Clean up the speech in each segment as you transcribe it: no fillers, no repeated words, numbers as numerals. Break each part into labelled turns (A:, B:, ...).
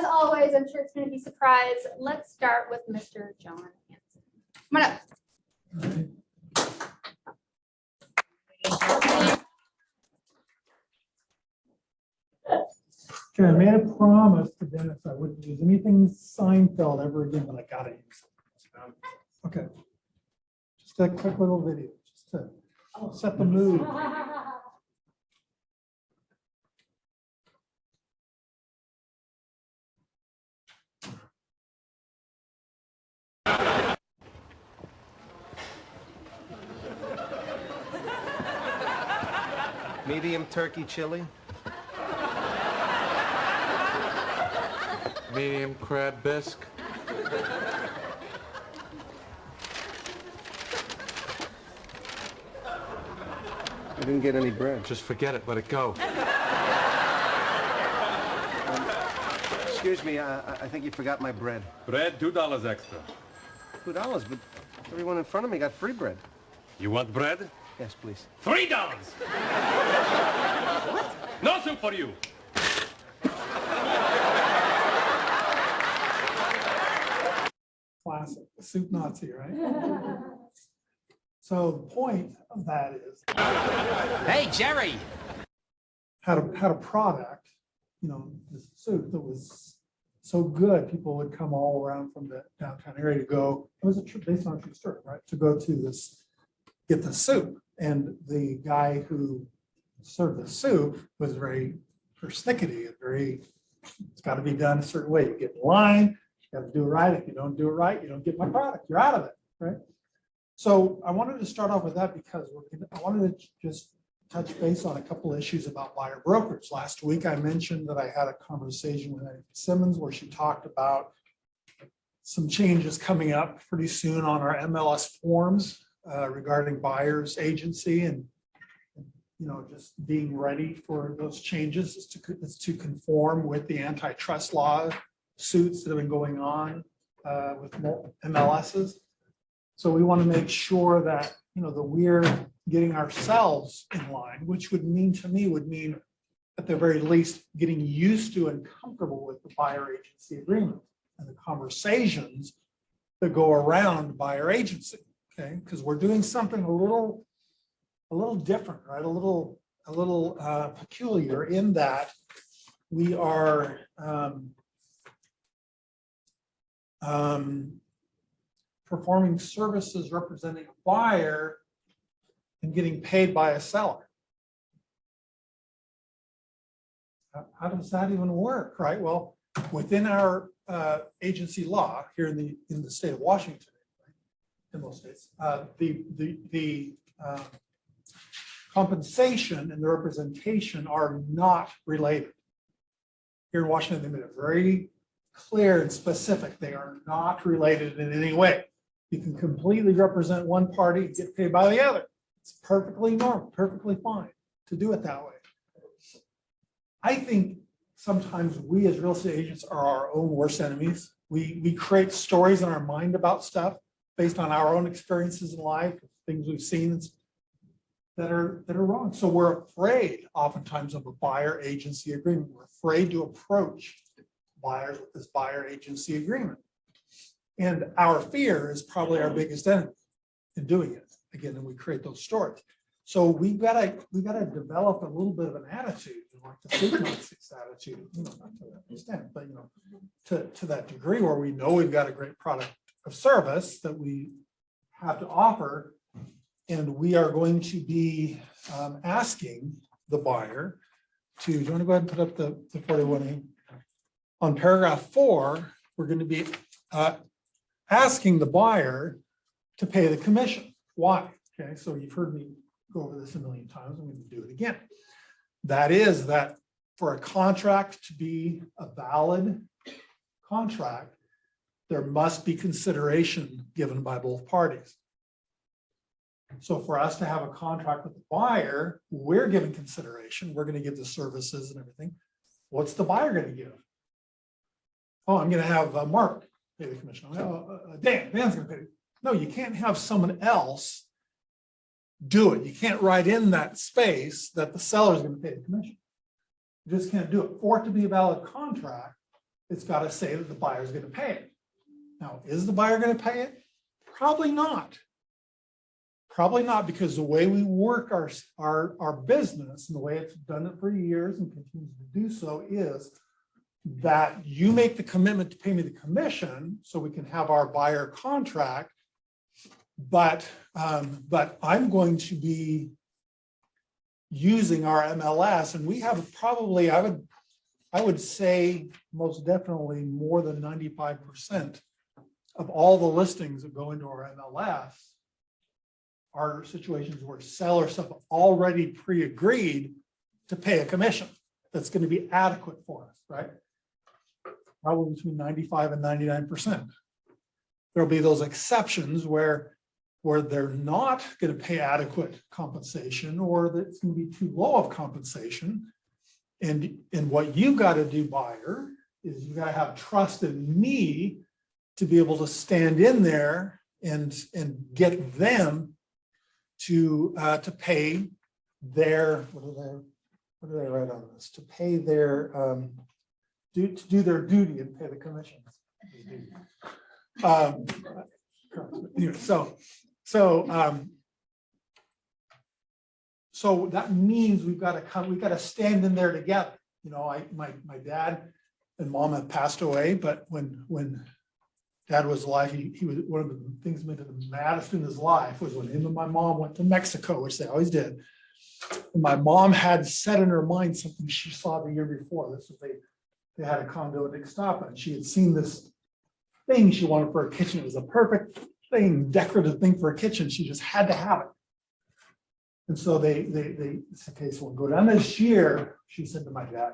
A: always, I'm sure it's going to be a surprise. Let's start with Mr. John Hanson. Come on up.
B: Okay, I made a promise to Dennis I wouldn't use anything Seinfeld ever again, but I gotta use it. Okay. Just a quick little video, just to set the mood.
C: Medium turkey chili.
D: Medium crab bisque.
C: I didn't get any bread.
D: Just forget it, let it go.
C: Excuse me, I think you forgot my bread.
D: Bread, $2 extra.
C: $2, but everyone in front of me got free bread.
D: You want bread?
C: Yes, please.
D: $3. What? No soup for you.
B: Classic, soup Nazi, right? So the point of that is.
E: Hey, Jerry.
B: Had a product, you know, this soup that was so good, people would come all around from the downtown area to go. It was a trip based on a true story, right? To go to this, get the soup. And the guy who served the soup was very persnickety and very, it's got to be done a certain way. You get in line, you got to do it right. If you don't do it right, you don't get my product. You're out of it, right? So I wanted to start off with that because I wanted to just touch base on a couple of issues about buyer brokers. Last week, I mentioned that I had a conversation with Annie Simmons where she talked about some changes coming up pretty soon on our MLS forms regarding buyer's agency and, you know, just being ready for those changes is to conform with the antitrust law suits that have been going on with MLSs. So we want to make sure that, you know, that we're getting ourselves in line, which would mean to me at the very least getting used to and comfortable with the buyer agency agreement and the conversations that go around buyer agency. Okay, because we're doing something a little different, right? A little peculiar in that we are performing services representing a buyer and getting paid by a seller. How does that even work, right? Well, within our agency law here in the state of Washington, right, in most states, the compensation and the representation are not related. Here in Washington, they made it very clear and specific. They are not related in any way. You can completely represent one party and get paid by the other. It's perfectly normal, perfectly fine to do it that way. I think sometimes we as real estate agents are our own worst enemies. We create stories in our mind about stuff based on our own experiences in life, things we've seen that are wrong. So we're afraid oftentimes of a buyer agency agreement. We're afraid to approach buyers with this buyer agency agreement. And our fear is probably our biggest enemy in doing it. Again, and we create those stories. So we gotta develop a little bit of an attitude, like the frequencies attitude, you know, not to that extent, but you know, to that degree where we know we've got a great product of service that we have to offer, and we are going to be asking the buyer to. Do you want to go ahead and put up the 41A? On paragraph 4, we're going to be asking the buyer to pay the commission. Why? Okay, so you've heard me go over this a million times. I'm going to do it again. That is that for a contract to be a valid contract, there must be consideration given by both parties. So for us to have a contract with the buyer, we're giving consideration. We're going to give the services and everything. What's the buyer going to give? Oh, I'm going to have Mark pay the commission. Dan's going to pay. No, you can't have someone else do it. You can't write in that space that the seller is going to pay the commission. You just can't do it. For it to be a valid contract, it's got to say that the buyer is going to pay it. Now, is the buyer going to pay it? Probably not. Probably not, because the way we work our business and the way it's done it for years and continues to do so is that you make the commitment to pay me the commission so we can have our buyer contract. But I'm going to be using our MLS, and we have probably, I would say most definitely more than 95% of all the listings that go into our MLS are situations where sellers have already pre-agreed to pay a commission that's going to be adequate for us, right? Probably between 95 and 99%. There'll be those exceptions where they're not going to pay adequate compensation, or that it's going to be too low of compensation. And what you got to do, buyer, is you got to have trust in me to be able to stand in there and get them to pay their, what do they write on this? To pay their to do their duty and pay the commissions. So that means we've got to stand in there together. You know, my dad and mom have passed away, but when Dad was alive, he was, one of the things that made him the maddest in his life was when him and my mom went to Mexico, which they always did. And my mom had set in her mind something she saw the year before. This was they had a condo in Ixtapa, and she had seen this thing she wanted for a kitchen. It was a perfect thing, decorative thing for a kitchen. She just had to have it. And so they said, okay, so we'll go down this year. She said to my dad,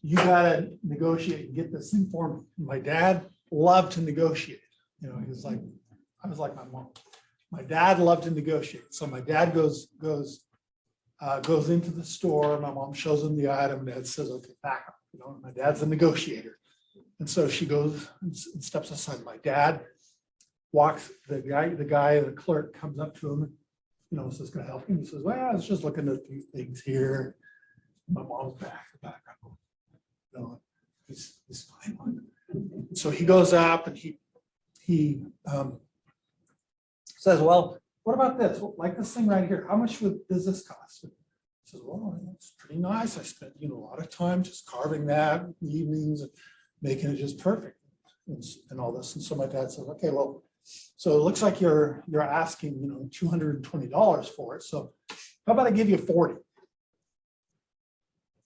B: you gotta negotiate and get this thing for me. And my dad loved to negotiate. You know, he was like, I was like my mom. My dad loved to negotiate. So my dad goes into the store. My mom shows him the item. And Dad says, okay, back up. You know, my dad's a negotiator. And so she goes and steps aside. My dad walks, the clerk comes up to him, you know, says, can I help him? He says, well, I was just looking at a few things here. My mom's back. You know, he's fine. So he goes up and he says, well, what about this? Well, like this thing right here, how much does this cost? He says, well, it's pretty nice. I spent, you know, a lot of time just carving that in the evenings and making it just perfect and all this. And so my dad said, okay, well, so it looks like you're asking, you know, $220 for it. So how about I give you 40?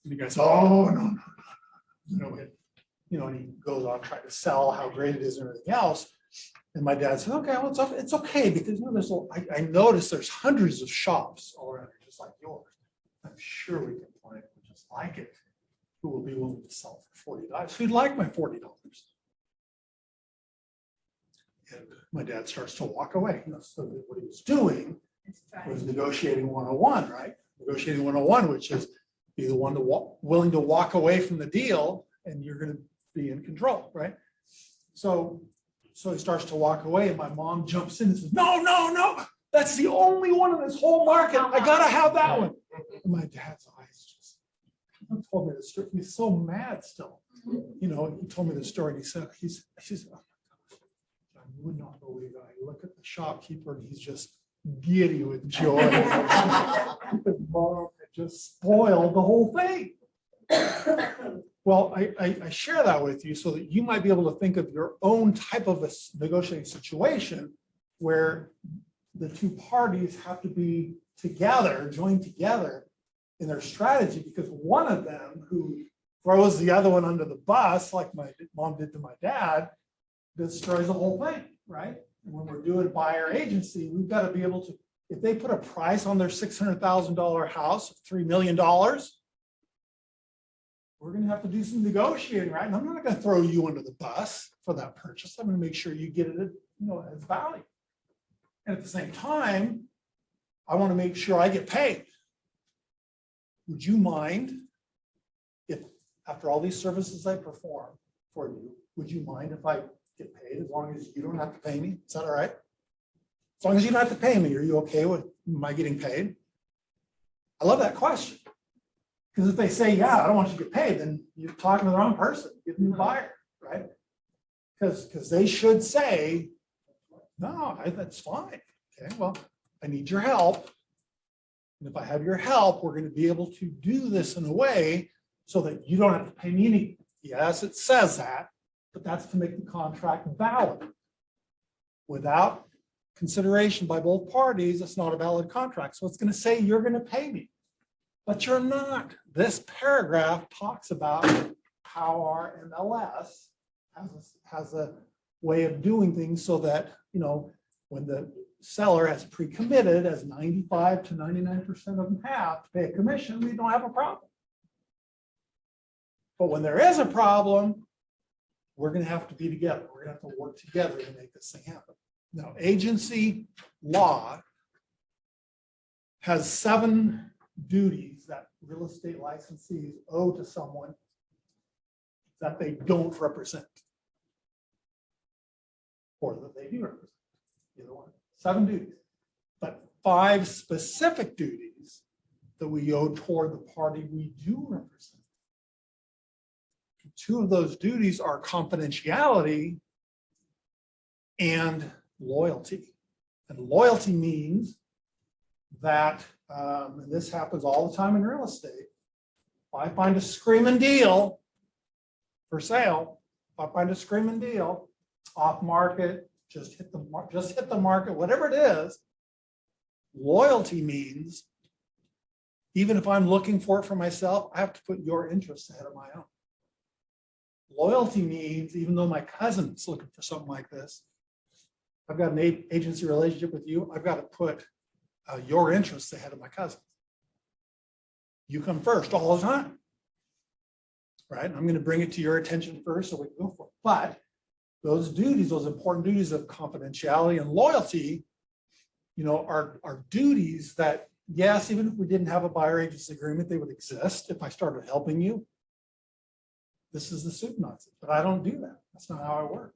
B: And the guy says, oh, no. You know, and he goes on trying to sell how great it is and everything else. And my dad said, okay, well, it's okay, because, you know, I noticed there's hundreds of shops all around here, just like yours. I'm sure we can find it just like it, who will be willing to sell for $40. Who'd like my $40? And my dad starts to walk away. You know, so what he was doing was negotiating 101, right? Negotiating 101, which is be the one willing to walk away from the deal, and you're going to be in control, right? So he starts to walk away, and my mom jumps in and says, no, that's the only one in this whole market. I gotta have that one. And my dad's eyes just told me the story. He's so mad still. You know, he told me the story, and he said, oh my gosh, John, you would not believe it. I look at the shopkeeper, and he's just giddy with joy. Mom had just spoiled the whole thing. Well, I share that with you so that you might be able to think of your own type of a negotiating situation where the two parties have to be together, joined together in their strategy, because one of them who throws the other one under the bus, like my mom did to my dad, destroys the whole thing, right? And when we're doing buyer agency, we've got to be able to, if they put a price on their $600,000 house of $3 million, we're going to have to do some negotiating, right? And I'm not going to throw you under the bus for that purchase. I'm going to make sure you get it, you know, as value. And at the same time, I want to make sure I get paid. Would you mind if, after all these services I perform for you, would you mind if I get paid as long as you don't have to pay me? Is that all right? As long as you don't have to pay me, are you okay with my getting paid? I love that question. Because if they say, yeah, I don't want you to get paid, then you're talking to the wrong person, get a new buyer. right? Because they should say, no, that's fine. Okay, well, I need your help. And if I have your help, we're going to be able to do this in a way so that you don't have to pay me anything. Yes, it says that, but that's to make the contract valid. Without consideration by both parties, it's not a valid contract. So it's going to say you're going to pay me, but you're not. This paragraph talks about how our MLS has a way of doing things so that, you know, when the seller has pre-committed, as 95 to 99% of them have to pay a commission, we don't have a problem. But when there is a problem, we're going to have to be together. We're going to have to work together to make this thing happen. Now, agency law has 7 duties that real estate licensees owe to someone that they don't represent, or that they do represent. Either one. 7 duties, but 5 specific duties that we owe toward the party we do represent. 2 of those duties are confidentiality and loyalty. And loyalty means that, and this happens all the time in real estate, if I find a screaming deal for sale, if I find a screaming deal off market, just hit the market, whatever it is, loyalty means even if I'm looking for it for myself, I have to put your interests ahead of my own. Loyalty means even though my cousin's looking for something like this, I've got an agency relationship with you, I've got to put your interests ahead of my cousin. You come first all the time, right? I'm going to bring it to your attention first so we can go for it. But those duties, those important duties of confidentiality and loyalty, you know, are duties that, yes, even if we didn't have a buyer agency agreement, they would exist if I started helping you. This is the soup nuts, but I don't do that. That's not how I work.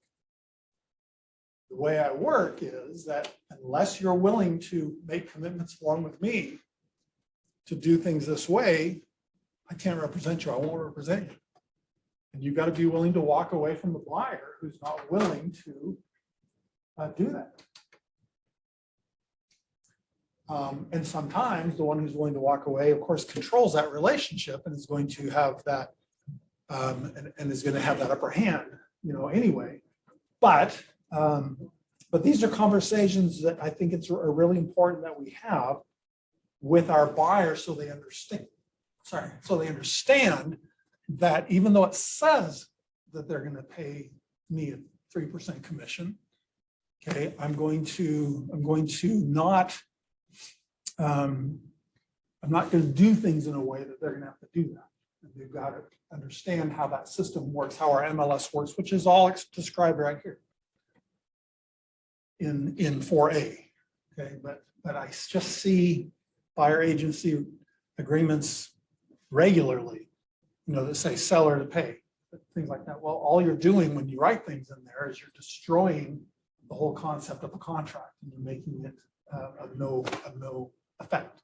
B: The way I work is that unless you're willing to make commitments along with me to do things this way, I can't represent you. I won't represent you. And you've got to be willing to walk away from the buyer who's not willing to do that. And sometimes the one who's willing to walk away, of course, controls that relationship and is going to have that and is going to have that upper hand, you know, anyway. But these are conversations that I think are really important that we have with our buyers so they understand. So they understand that even though it says that they're going to pay me a 3% commission, okay, I'm going to not I'm not going to do things in a way that they're going to have to do that. And they've got to understand how that system works, how our MLS works, which is all described right here in 4A. Okay, but I just see buyer agency agreements regularly, you know, that say seller to pay, things like that. Well, all you're doing when you write things in there is you're destroying the whole concept of a contract and you're making it of no effect.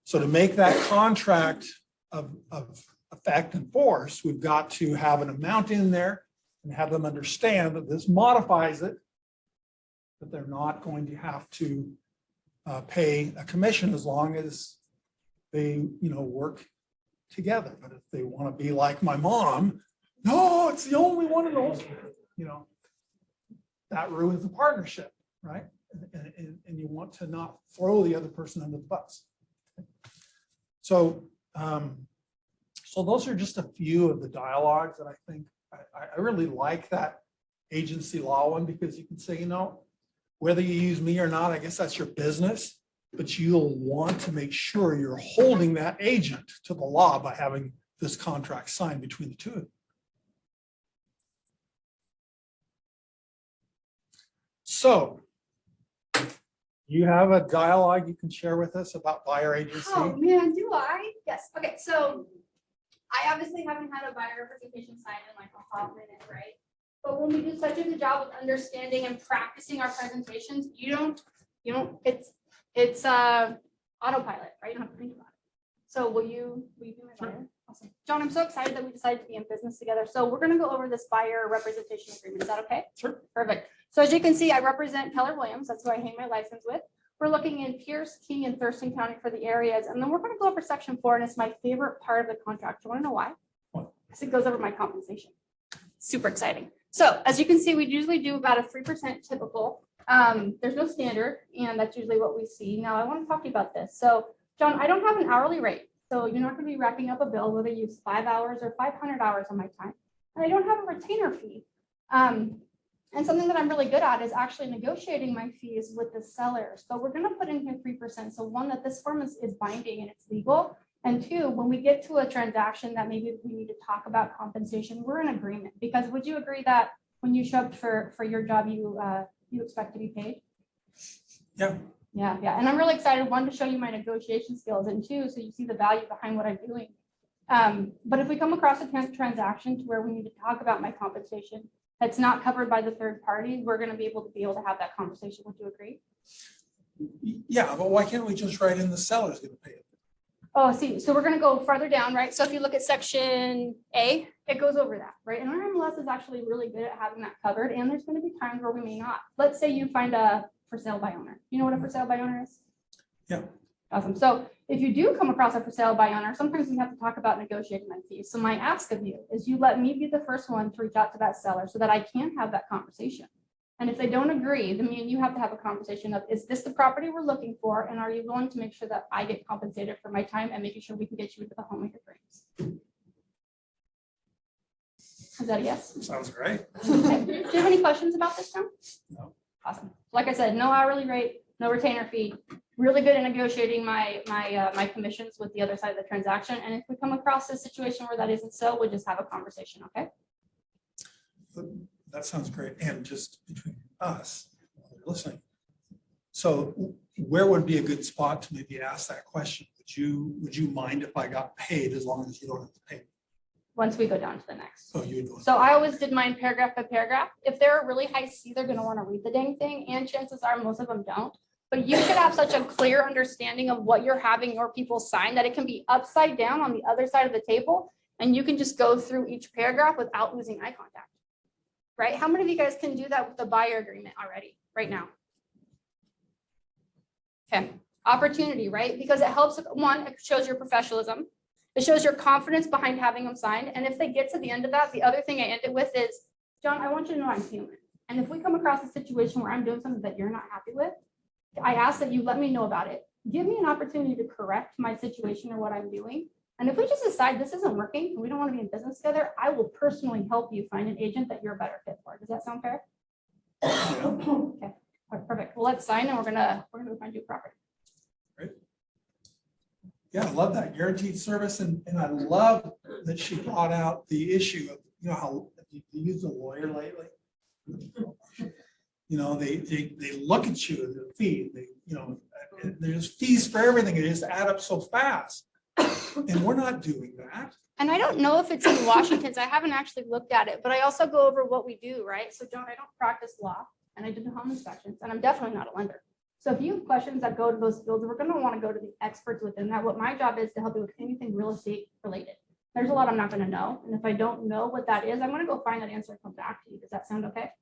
B: So to make that contract of effect and force, we've got to have an amount in there and have them understand that this modifies it, that they're not going to have to pay a commission as long as they, you know, work together. But if they want to be like my mom, no, it's the only one in those, you know, that ruins the partnership, right? And you want to not throw the other person under the bus. So, so those are just a few of the dialogues that I think I really like that agency law one, because you can say, you know, whether you use me or not, I guess that's your business, but you'll want to make sure you're holding that agent to the law by having this contract signed between the two of you. So you have a dialogue you can share with us about buyer agency?
A: Oh man, do I? Yes. Okay, so I obviously haven't had a buyer representation signed in like a hot minute, right? But when we do such a good job of understanding and practicing our presentations, you don't, it's autopilot, right? You don't have to think about it. So will you be my buyer? Awesome. John, I'm so excited that we decided to be in business together. So we're going to go over this buyer representation agreement. Is that okay?
B: Sure.
A: Perfect. So as you can see, I represent Keller Williams. That's who I hang my license with. We're looking in Pierce, King, and Thurston County for the areas. And then we're going to go over section 4, and it's my favorite part of the contract. Do you want to know why? Because it goes over my compensation. Super exciting. So as you can see, we usually do about a 3% typical. There's no standard, and that's usually what we see. Now I want to talk to you about this. So John, I don't have an hourly rate. So you're not going to be racking up a bill whether you use 5 hours or 500 hours on my time. And I don't have a retainer fee. And something that I'm really good at is actually negotiating my fees with the sellers. So we're going to put in here 3%. So one, that this form is binding and it's legal. And two, when we get to a transaction that maybe we need to talk about compensation, we're in agreement. Because would you agree that when you show up for your job, you expect to be paid?
B: Yeah.
A: Yeah. And I'm really excited, one, to show you my negotiation skills, and two, so you see the value behind what I'm doing. But if we come across a transaction to where we need to talk about my compensation that's not covered by the third party, we're going to be able to have that conversation. Would you agree?
B: Yeah, but why can't we just write in the seller's going to pay it?
A: Oh, see, so we're going to go farther down, right? So if you look at section A, it goes over that, right? And our MLS is actually really good at having that covered. And there's going to be times where we may not. Let's say you find a for sale by owner. You know what a for sale by owner is?
B: Yeah.
A: Awesome. So if you do come across a for sale by owner, sometimes we have to talk about negotiating my fees. So my ask of you is you let me be the first one to reach out to that seller so that I can have that conversation. And if they don't agree, then me and you have to have a conversation of, is this the property we're looking for? And are you willing to make sure that I get compensated for my time and making sure we can get you into the home of your dreams? Is that a yes?
B: Sounds great.
A: Okay. Do you have any questions about this, John?
B: No.
A: Awesome. Like I said, no hourly rate, no retainer fee. Really good at negotiating my commissions with the other side of the transaction. And if we come across a situation where that isn't so, we'll just have a conversation, okay?
B: That sounds great. And just between us, while you're listening. So where would be a good spot to maybe ask that question? Would you mind if I got paid as long as you don't have to pay me?
A: Once we go down to the next.
B: So you would go.
A: So I always did mine paragraph by paragraph. If they're a really high C, they're going to want to read the dang thing. And chances are most of them don't. But you should have such a clear understanding of what you're having your people sign that it can be upside down on the other side of the table. And you can just go through each paragraph without losing eye contact. Right? How many of you guys can do that with the buyer agreement already right now? Okay. Opportunity, right? Because it helps, one, it shows your professionalism. It shows your confidence behind having them signed. And if they get to the end of that, the other thing I ended with is, John, I want you to know I'm human. And if we come across a situation where I'm doing something that you're not happy with, I ask that you let me know about it. Give me an opportunity to correct my situation or what I'm doing. And if we just decide this isn't working and we don't want to be in business together, I will personally help you find an agent that you're a better fit for. Does that sound fair?
B: Yeah.
A: Okay, perfect. Well, let's sign and we're gonna find you a property.
B: Yeah, I love that guaranteed service. And I love that she brought out the issue of, how you use a lawyer lately. They look at you as a fee. There's fees for everything. It just add up so fast. And we're not doing that.
A: And I don't know if it's in Washington's. I haven't actually looked at it, but I also go over what we do, right? So John, I don't practice law and I did the home inspections and I'm definitely not a lender. So if you have questions that go to those fields, we're going to want to go to the experts within that. What my job is to help you with anything real estate related. There's a lot I'm not going to know. And if I don't know what that is, I'm going to go find that answer and come back to you. Does that sound okay?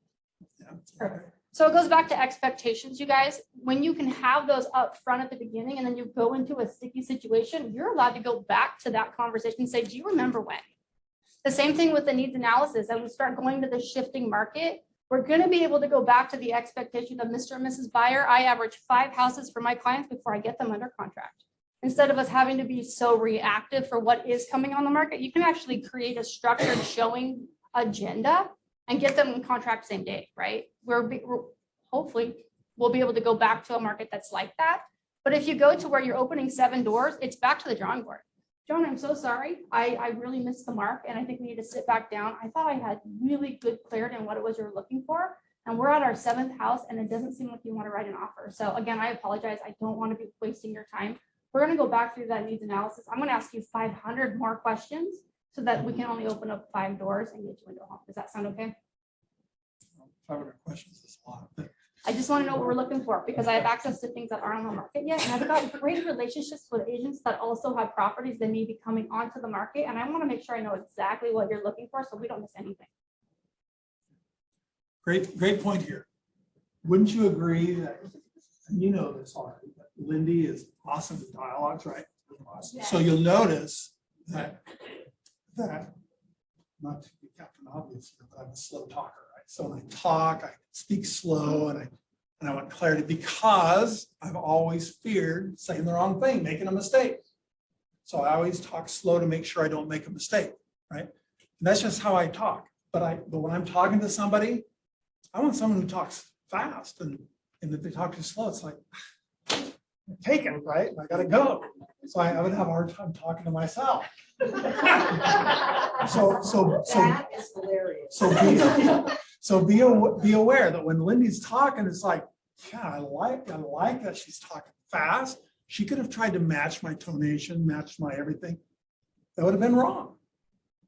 B: Yeah.
A: Perfect. So it goes back to expectations, you guys. When you can have those up front at the beginning and then you go into a sticky situation, you're allowed to go back to that conversation and say, do you remember when? The same thing with the needs analysis. As we start going to the shifting market, we're going to be able to go back to the expectation of Mr. and Mrs. Buyer. I average 5 houses for my clients before I get them under contract. Instead of us having to be so reactive for what is coming on the market, you can actually create a structured showing agenda and get them in contract same day, right? We're hopefully we'll be able to go back to a market that's like that. But if you go to where you're opening 7 doors, it's back to the drawing board. John, I'm so sorry. I really missed the mark and I think we need to sit back down. I thought I had really good clarity on what it was you were looking for. And we're at our 7th house and it doesn't seem like you want to write an offer. So again, I apologize. I don't want to be wasting your time. We're going to go back through that needs analysis. I'm going to ask you 500 more questions so that we can only open up 5 doors and get you into a home. Does that sound okay?
B: 500 questions is a lot. But
A: I just want to know what we're looking for because I have access to things that aren't on the market yet. And I've got great relationships with agents that also have properties that may be coming onto the market. And I want to make sure I know exactly what you're looking for so we don't miss anything.
B: Great point here. Wouldn't you agree that, and you know this already, but Lindy is awesome at dialogues, right? So you'll notice that, not to be Captain Obvious here, but I'm a slow talker, right? So when I talk, I speak slow and I want clarity because I've always feared saying the wrong thing, making a mistake. So I always talk slow to make sure I don't make a mistake, right? And that's just how I talk. But when I'm talking to somebody, I want someone who talks fast, and if they talk too slow, it's like, I'm taken, right? I gotta go. So I would have a hard time talking to myself.
F: That is hilarious.
B: So be aware that when Lindy's talking, it's like, yeah, I like that she's talking fast. She could have tried to match my tonation, match my everything. That would have been wrong.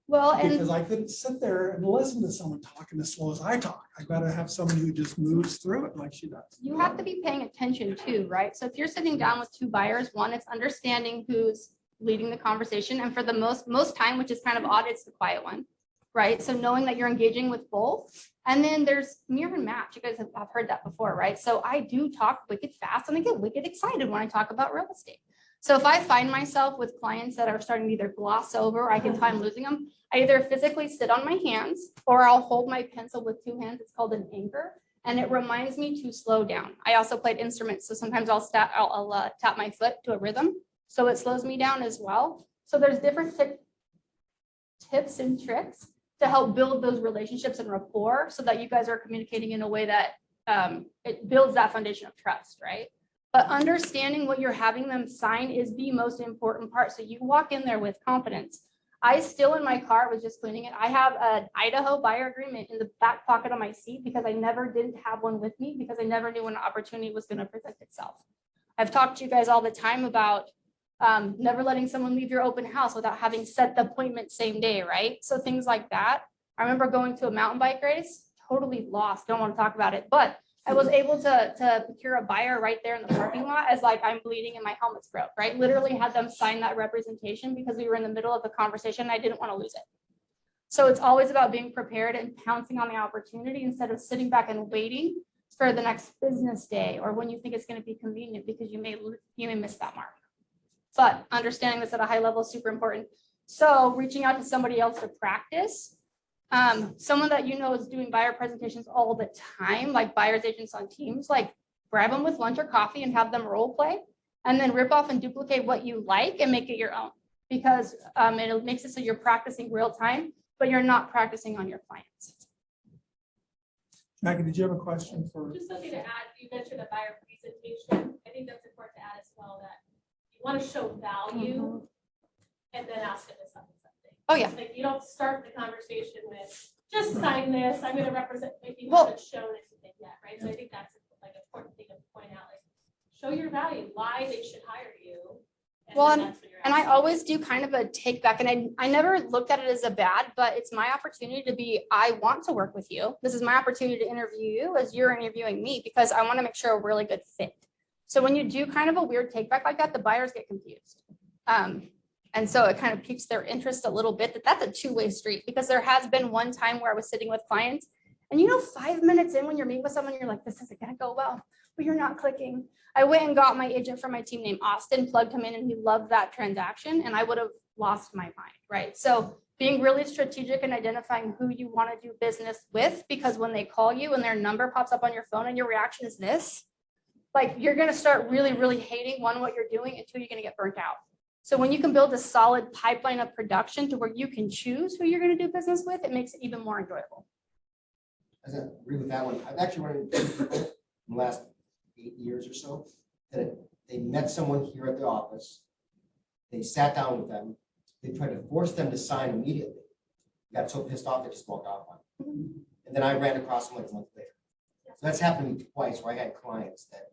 A: Well,
B: Because
A: and
B: I couldn't sit there and listen to someone talking as slow as I talk. I gotta have someone who just moves through it like she does.
A: you have to be paying attention too, right? So if you're sitting down with two buyers, one, it's understanding who's leading the conversation. And for the most time, which is kind of odd, it's the quiet one, right? So knowing that you're engaging with both. And then there's mirror and match. You guys have heard that before, right? So I do talk wicked fast and I get wicked excited when I talk about real estate. So if I find myself with clients that are starting to either gloss over, I can find losing them, I either physically sit on my hands or I'll hold my pencil with two hands. It's called an anchor. And it reminds me to slow down. I also played instruments. So sometimes I'll tap my foot to a rhythm. So it slows me down as well. So there's different tips and tricks to help build those relationships and rapport so that you guys are communicating in a way that it builds that foundation of trust, right? But understanding what you're having them sign is the most important part. So you walk in there with confidence. I still in my car was just cleaning it. I have an Idaho buyer agreement in the back pocket of my seat because I never didn't have one with me because I never knew when an opportunity was going to present itself. I've talked to you guys all the time about never letting someone leave your open house without having set the appointment same day, right? So things like that. I remember going to a mountain bike race, totally lost, don't want to talk about it, but I was able to procure a buyer right there in the parking lot as like I'm bleeding and my helmet's broke, right? Literally had them sign that representation because we were in the middle of the conversation and I didn't want to lose it. So it's always about being prepared and pouncing on the opportunity instead of sitting back and waiting for the next business day or when you think it's going to be convenient because you may miss that mark. But understanding this at a high level is super important. So reaching out to somebody else to practice. Someone that you know is doing buyer presentations all the time, like buyer's agents on Teams, like grab them with lunch or coffee and have them role play and then rip off and duplicate what you like and make it your own because it makes it so you're practicing real time, but you're not practicing on your clients.
B: Maggie, did you have a question for?
G: Just something to add, you mentioned a buyer presentation. I think that's important to add as well, that you want to show value and then ask them to sign something.
A: Oh, yeah.
G: Like you don't start the conversation with, just sign this, I'm going to represent, if you
A: Well-
G: haven't shown anything yet, right? So I think that's like an important thing to point out, like show your value, why they should hire you.
A: Well,
G: then that's what you're
A: And I
G: asking.
A: always do kind of a take back and I never looked at it as a bad, but it's my opportunity to be, I want to work with you. This is my opportunity to interview you as you're interviewing me because I want to make sure a really good fit. So when you do kind of a weird take back like that, the buyers get confused. And so it kind of piques their interest a little bit that that's a two-way street because there has been one time where I was sitting with clients and 5 minutes in when you're meeting with someone, you're like, this isn't going to go well, but you're not clicking. I went and got my agent from my team named Austin, plugged him in and he loved that transaction and I would have lost my mind, right? So being really strategic and identifying who you want to do business with, because when they call you and their number pops up on your phone and your reaction is this, like you're going to start really, really hating one, what you're doing, and two, you're going to get burnt out. So when you can build a solid pipeline of production to where you can choose who you're going to do business with, it makes it even more enjoyable.
H: I agree with that one. I've actually run into people in the last 8 years or so that they met someone here at the office. They sat down with them. They tried to force them to sign immediately. Got so pissed off they just walked off on it. And then I ran across them like a month later. So that's happened to me twice where I had clients that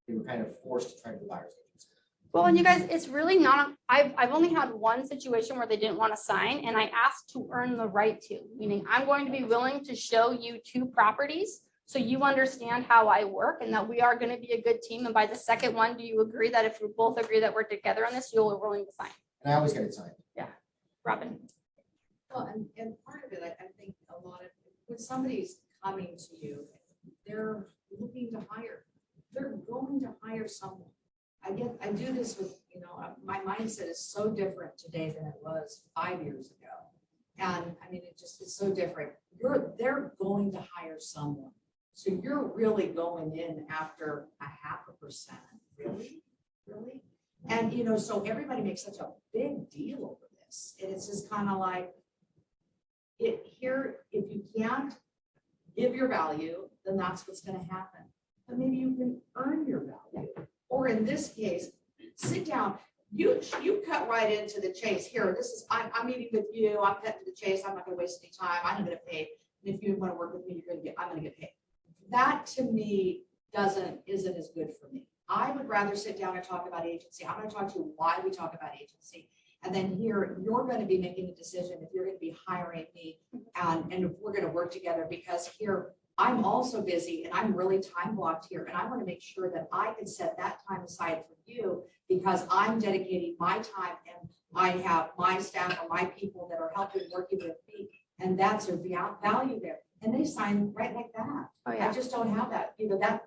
H: they were kind of forced to try to do buyer's agents.
A: Well, and you guys, it's really not, I've only had one situation where they didn't want to sign and I asked to earn the right to, meaning I'm going to be willing to show you 2 properties So you understand how I work and that we are going to be a good team. And by the second one, do you agree that if we both agree that we're together on this, you're willing to sign?
H: And I always get it signed.
A: Robin?
F: Well, and part of it, I think a lot of, when somebody's coming to you, they're looking to hire. They're going to hire someone. I do this with, my mindset is so different today than it was 5 years ago. And I mean, it just is so different. They're going to hire someone. So you're really going in after a 0.5%, really? Really? And, so everybody makes such a big deal over this. And it's just kind of like, if you can't give your value, then that's what's going to happen. But maybe you can earn your value. Or in this case, sit down. You cut right into the chase. Here, I'm meeting with you. I'm cutting to the chase. I'm not going to waste any time. I'm going to pay. And if you want to work with me, I'm going to get paid. That to me isn't as good for me. I would rather sit down and talk about agency. I'm going to talk to you why we talk about agency. And then here, you're going to be making a decision if you're going to be hiring me and if we're going to work together, because here, I'm also busy and I'm really time blocked here. And I want to make sure that I can set that time aside for you because I'm dedicating my time and I have my staff or my people that are helping working with me. And that's a value there. And they sign right like that.
A: Oh,
F: I
A: yeah.
F: just don't have that,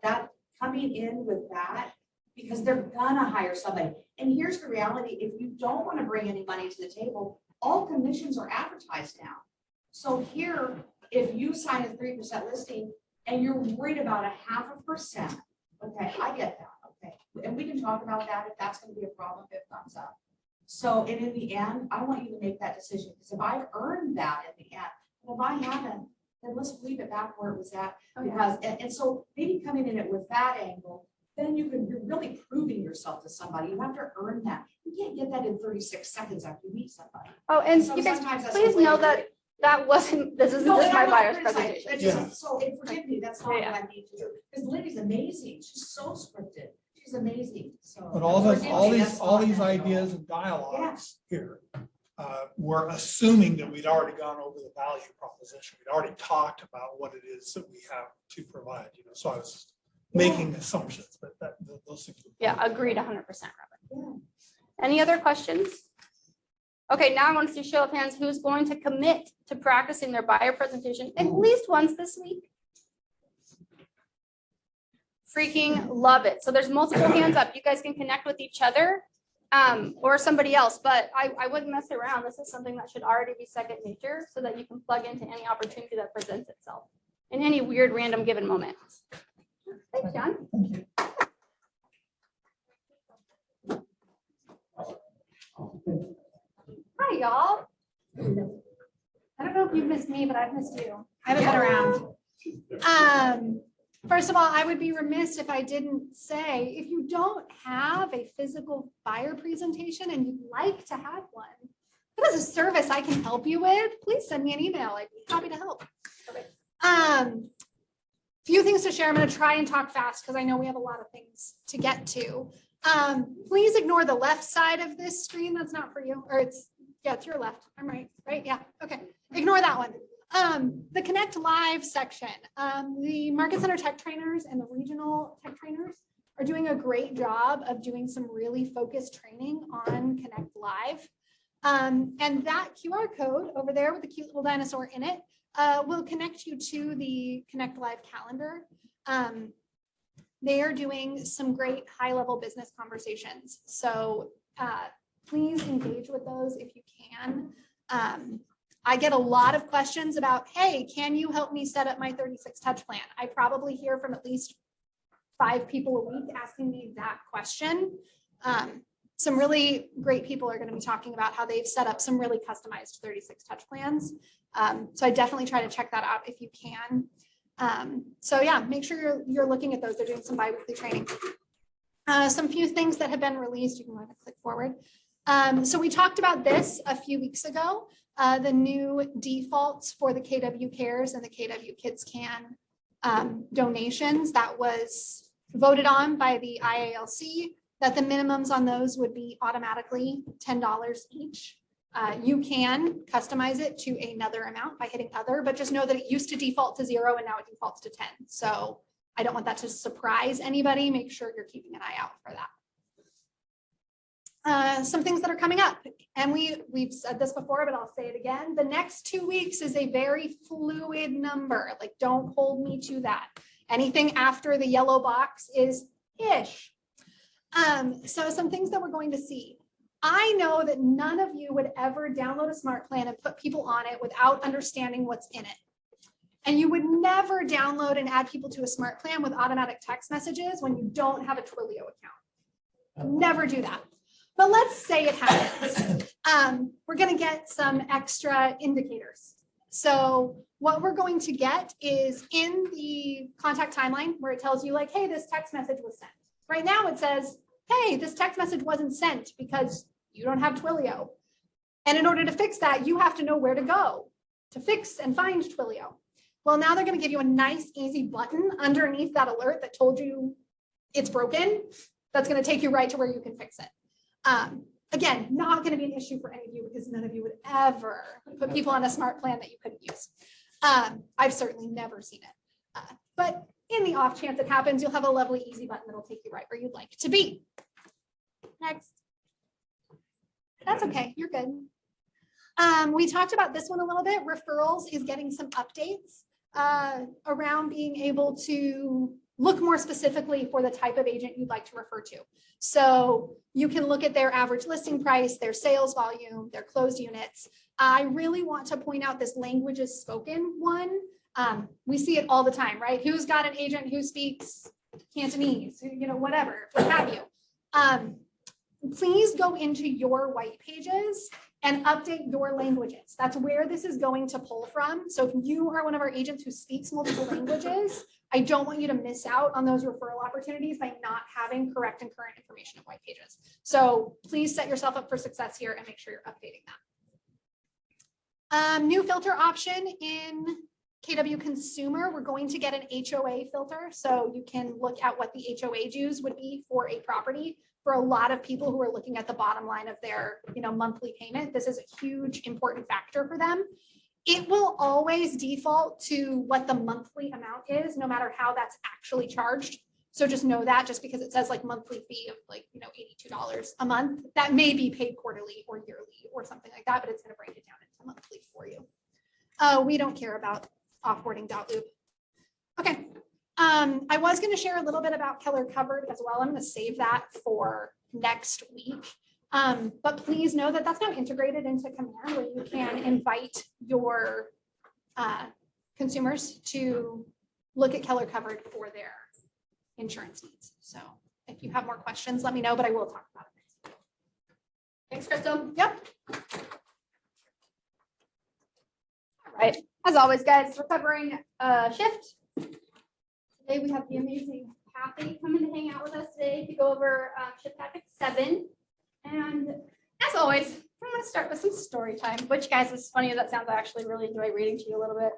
F: that coming in with that, because they're gonna hire somebody. And here's the reality, if you don't want to bring any money to the table, all commissions are advertised now. So here, if you sign a 3% listing and you're worried about a 0.5%, okay, I get that, okay. And we can talk about that if that's gonna be a problem, if it comes up. So, and in the end, I want you to make that decision, because if I've earned that in the end, and if I haven't, then let's leave it back where it was at.
A: Oh, yeah.
F: Because, and so maybe coming in it with that angle, then you're really proving yourself to somebody. You have to earn that. You can't get that in 36 seconds after you meet somebody.
A: Oh, and
F: So
A: you guys,
F: sometimes that's
A: please
F: the way
A: know
F: to
A: that
F: do it.
A: that wasn't, this isn't
F: No,
A: just
F: and
A: my
F: I'm not
A: buyer's
F: criticizing.
A: presentation.
F: That's
B: Yeah.
F: just- So, and forgive me, that's not what I need to do. Because Lindy's amazing. She's so scripted. She's amazing. So.
B: But all
F: forgive me,
B: these
F: that's not
B: ideas
F: at all.
B: and dialogues here, we're assuming that we'd already gone over the value proposition. We'd already talked about what it is that we have to provide, so I was making assumptions, but those things.
A: Yeah, agreed 100%, Robin.
F: Yeah.
A: Any other questions? Okay, now I want to see show of hands. Who's going to commit to practicing their buyer presentation at least once this week? Freaking love it. So there's multiple hands up. You guys can connect with each other or somebody else, but I wouldn't mess around. This is something that should already be second nature so that you can plug into any opportunity that presents itself in any weird random given moment. Thanks, John. Hi, y'all. I don't know if you've missed me, but I've missed you.
I: I haven't been around. First of all, I would be remiss if I didn't say, if you don't have a physical buyer presentation and you'd like to have one, if it is a service I can help you with, please send me an email. I'd be happy to help. Few things to share. I'm going to try and talk fast because I know we have a lot of things to get to. Please ignore the left side of this screen. That's not for you, or it's your left. I'm right? Yeah. Okay. Ignore that one. The Connect Live section, the Market Center tech trainers and the regional tech trainers are doing a great job of doing some really focused training on Connect Live. And that QR code over there with the cute little dinosaur in it will connect you to the Connect Live calendar. They are doing some great high-level business conversations. So please engage with those if you can. I get a lot of questions about, hey, can you help me set up my 36 touch plan? I probably hear from at least 5 people a week asking the exact question. Some really great people are going to be talking about how they've set up some really customized 36 touch plans. So I definitely try to check that out if you can. So yeah, make sure you're looking at those. They're doing some bi-weekly training. Some few things that have been released. You can go ahead and click forward. So we talked about this a few weeks ago, the new defaults for the KW Cares and the KW Kids Can donations that was voted on by the IALC, that the minimums on those would be automatically $10 each. You can customize it to another amount by hitting other, but just know that it used to default to 0 and now it defaults to 10. So I don't want that to surprise anybody. Make sure you're keeping an eye out for that. Some things that are coming up, and we've said this before, but I'll say it again. The next 2 weeks is a very fluid number. Like, don't hold me to that. Anything after the yellow box is ish. So some things that we're going to see. I know that none of you would ever download a smart plan and put people on it without understanding what's in it. And you would never download and add people to a smart plan with automatic text messages when you don't have a Twilio account. Never do that. But let's say it happens. We're going to get some extra indicators. So what we're going to get is in the contact timeline where it tells you like, hey, this text message was sent. Right now it says, hey, this text message wasn't sent because you don't have Twilio. And in order to fix that, you have to know where to go to fix and find Twilio. Well, now they're going to give you a nice, easy button underneath that alert that told you it's broken. That's going to take you right to where you can fix it. Again, not going to be an issue for any of you because none of you would ever put people on a smart plan that you couldn't use. I've certainly never seen it. But in the off chance it happens, you'll have a lovely, easy button that'll take you right where you'd like to be. Next. That's okay. You're good. We talked about this one a little bit. Referrals is getting some updates around being able to look more specifically for the type of agent you'd like to refer to. So you can look at their average listing price, their sales volume, their closed units. I really want to point out this language is spoken one. We see it all the time, right? Who's got an agent who speaks Cantonese, whatever, what have you. Please go into your white pages and update your languages. That's where this is going to pull from. So if you are one of our agents who speaks multiple languages, I don't want you to miss out on those referral opportunities by not having correct and current information in white pages. So please set yourself up for success here and make sure you're updating that. New filter option in KW Consumer, we're going to get an HOA filter. So you can look at what the HOA dues would be for a property. For a lot of people who are looking at the bottom line of their monthly payment, this is a huge important factor for them. It will always default to what the monthly amount is, no matter how that's actually charged. So just know that just because it says like monthly fee of like, $82 a month, that may be paid quarterly or yearly or something like that, but it's going to break it down into monthly for you. We don't care about offboarding.loop. Okay. I was going to share a little bit about Keller Covered as well. I'm going to save that for next week. But please know that that's now integrated into Command where you can invite your consumers to look at Keller Covered for their insurance needs. So if you have more questions, let me know, but I will talk about it.
A: Thanks, Crystal.
I: Yep.
A: All right. As always, guys, we're covering shift. Today we have the amazing Kathy coming to hang out with us today to go over shift tactic 7. And as always, I'm going to start with some story time, which, guys, as funny as that sounds, I actually really enjoy reading to you a little bit.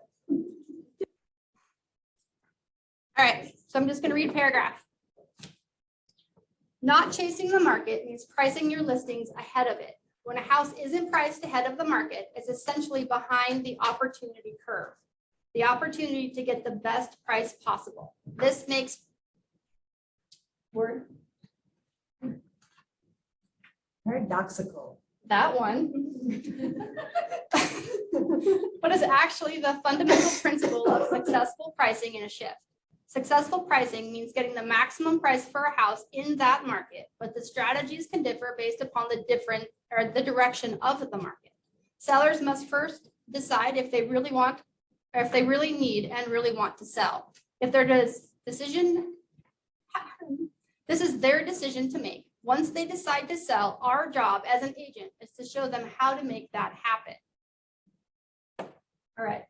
A: All right, so I'm just going to read a paragraph. Not chasing the market means pricing your listings ahead of it. When a house isn't priced ahead of the market, it's essentially behind the opportunity curve. The opportunity to get the best price possible. This makes
F: Paradoxical.
A: that one. But it's actually the fundamental principle of successful pricing in a shift. Successful pricing means getting the maximum price for a house in that market, but the strategies can differ based upon the direction of the market. Sellers must first decide if they really want, or if they really need and really want to sell. If their decision, this is their decision to make. Once they decide to sell, our job as an agent is to show them how to make that happen. All right.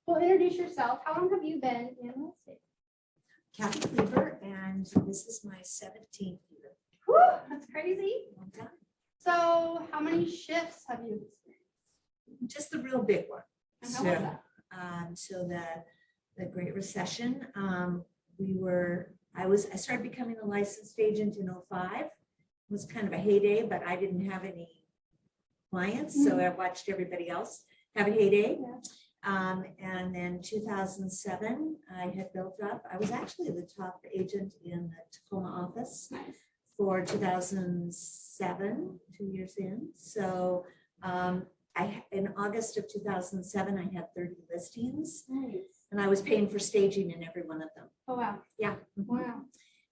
A: Well, introduce yourself. How long have you been in real estate?
F: Kathy Kleber, and this is my 17th year.
A: Whew, that's crazy. So how many shifts have you experienced?
F: Just the real big one.
A: And how was that?
F: So the Great Recession, I started becoming a licensed agent in 2005. It was kind of a heyday, but I didn't have any
J: clients, so I watched everybody else have a heyday. And then 2007, I had built up, I was actually the top agent in the Tacoma office for 2007, 2 years in. So in August of 2007, I had 30 listings. And I was paying for staging in every one of them.
A: Oh, wow.
J: Yeah.
A: Wow.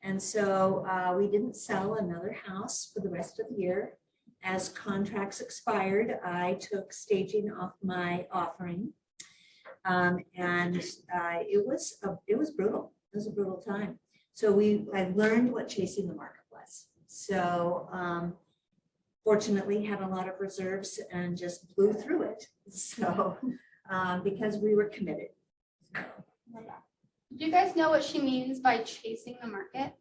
J: And so we didn't sell another house for the rest of the year. As contracts expired, I took staging off my offering. And it was brutal. It was a brutal time. So I learned what chasing the market was. So fortunately had a lot of reserves and just blew through it. So because we were committed.
A: Do you guys know what she means by chasing the market?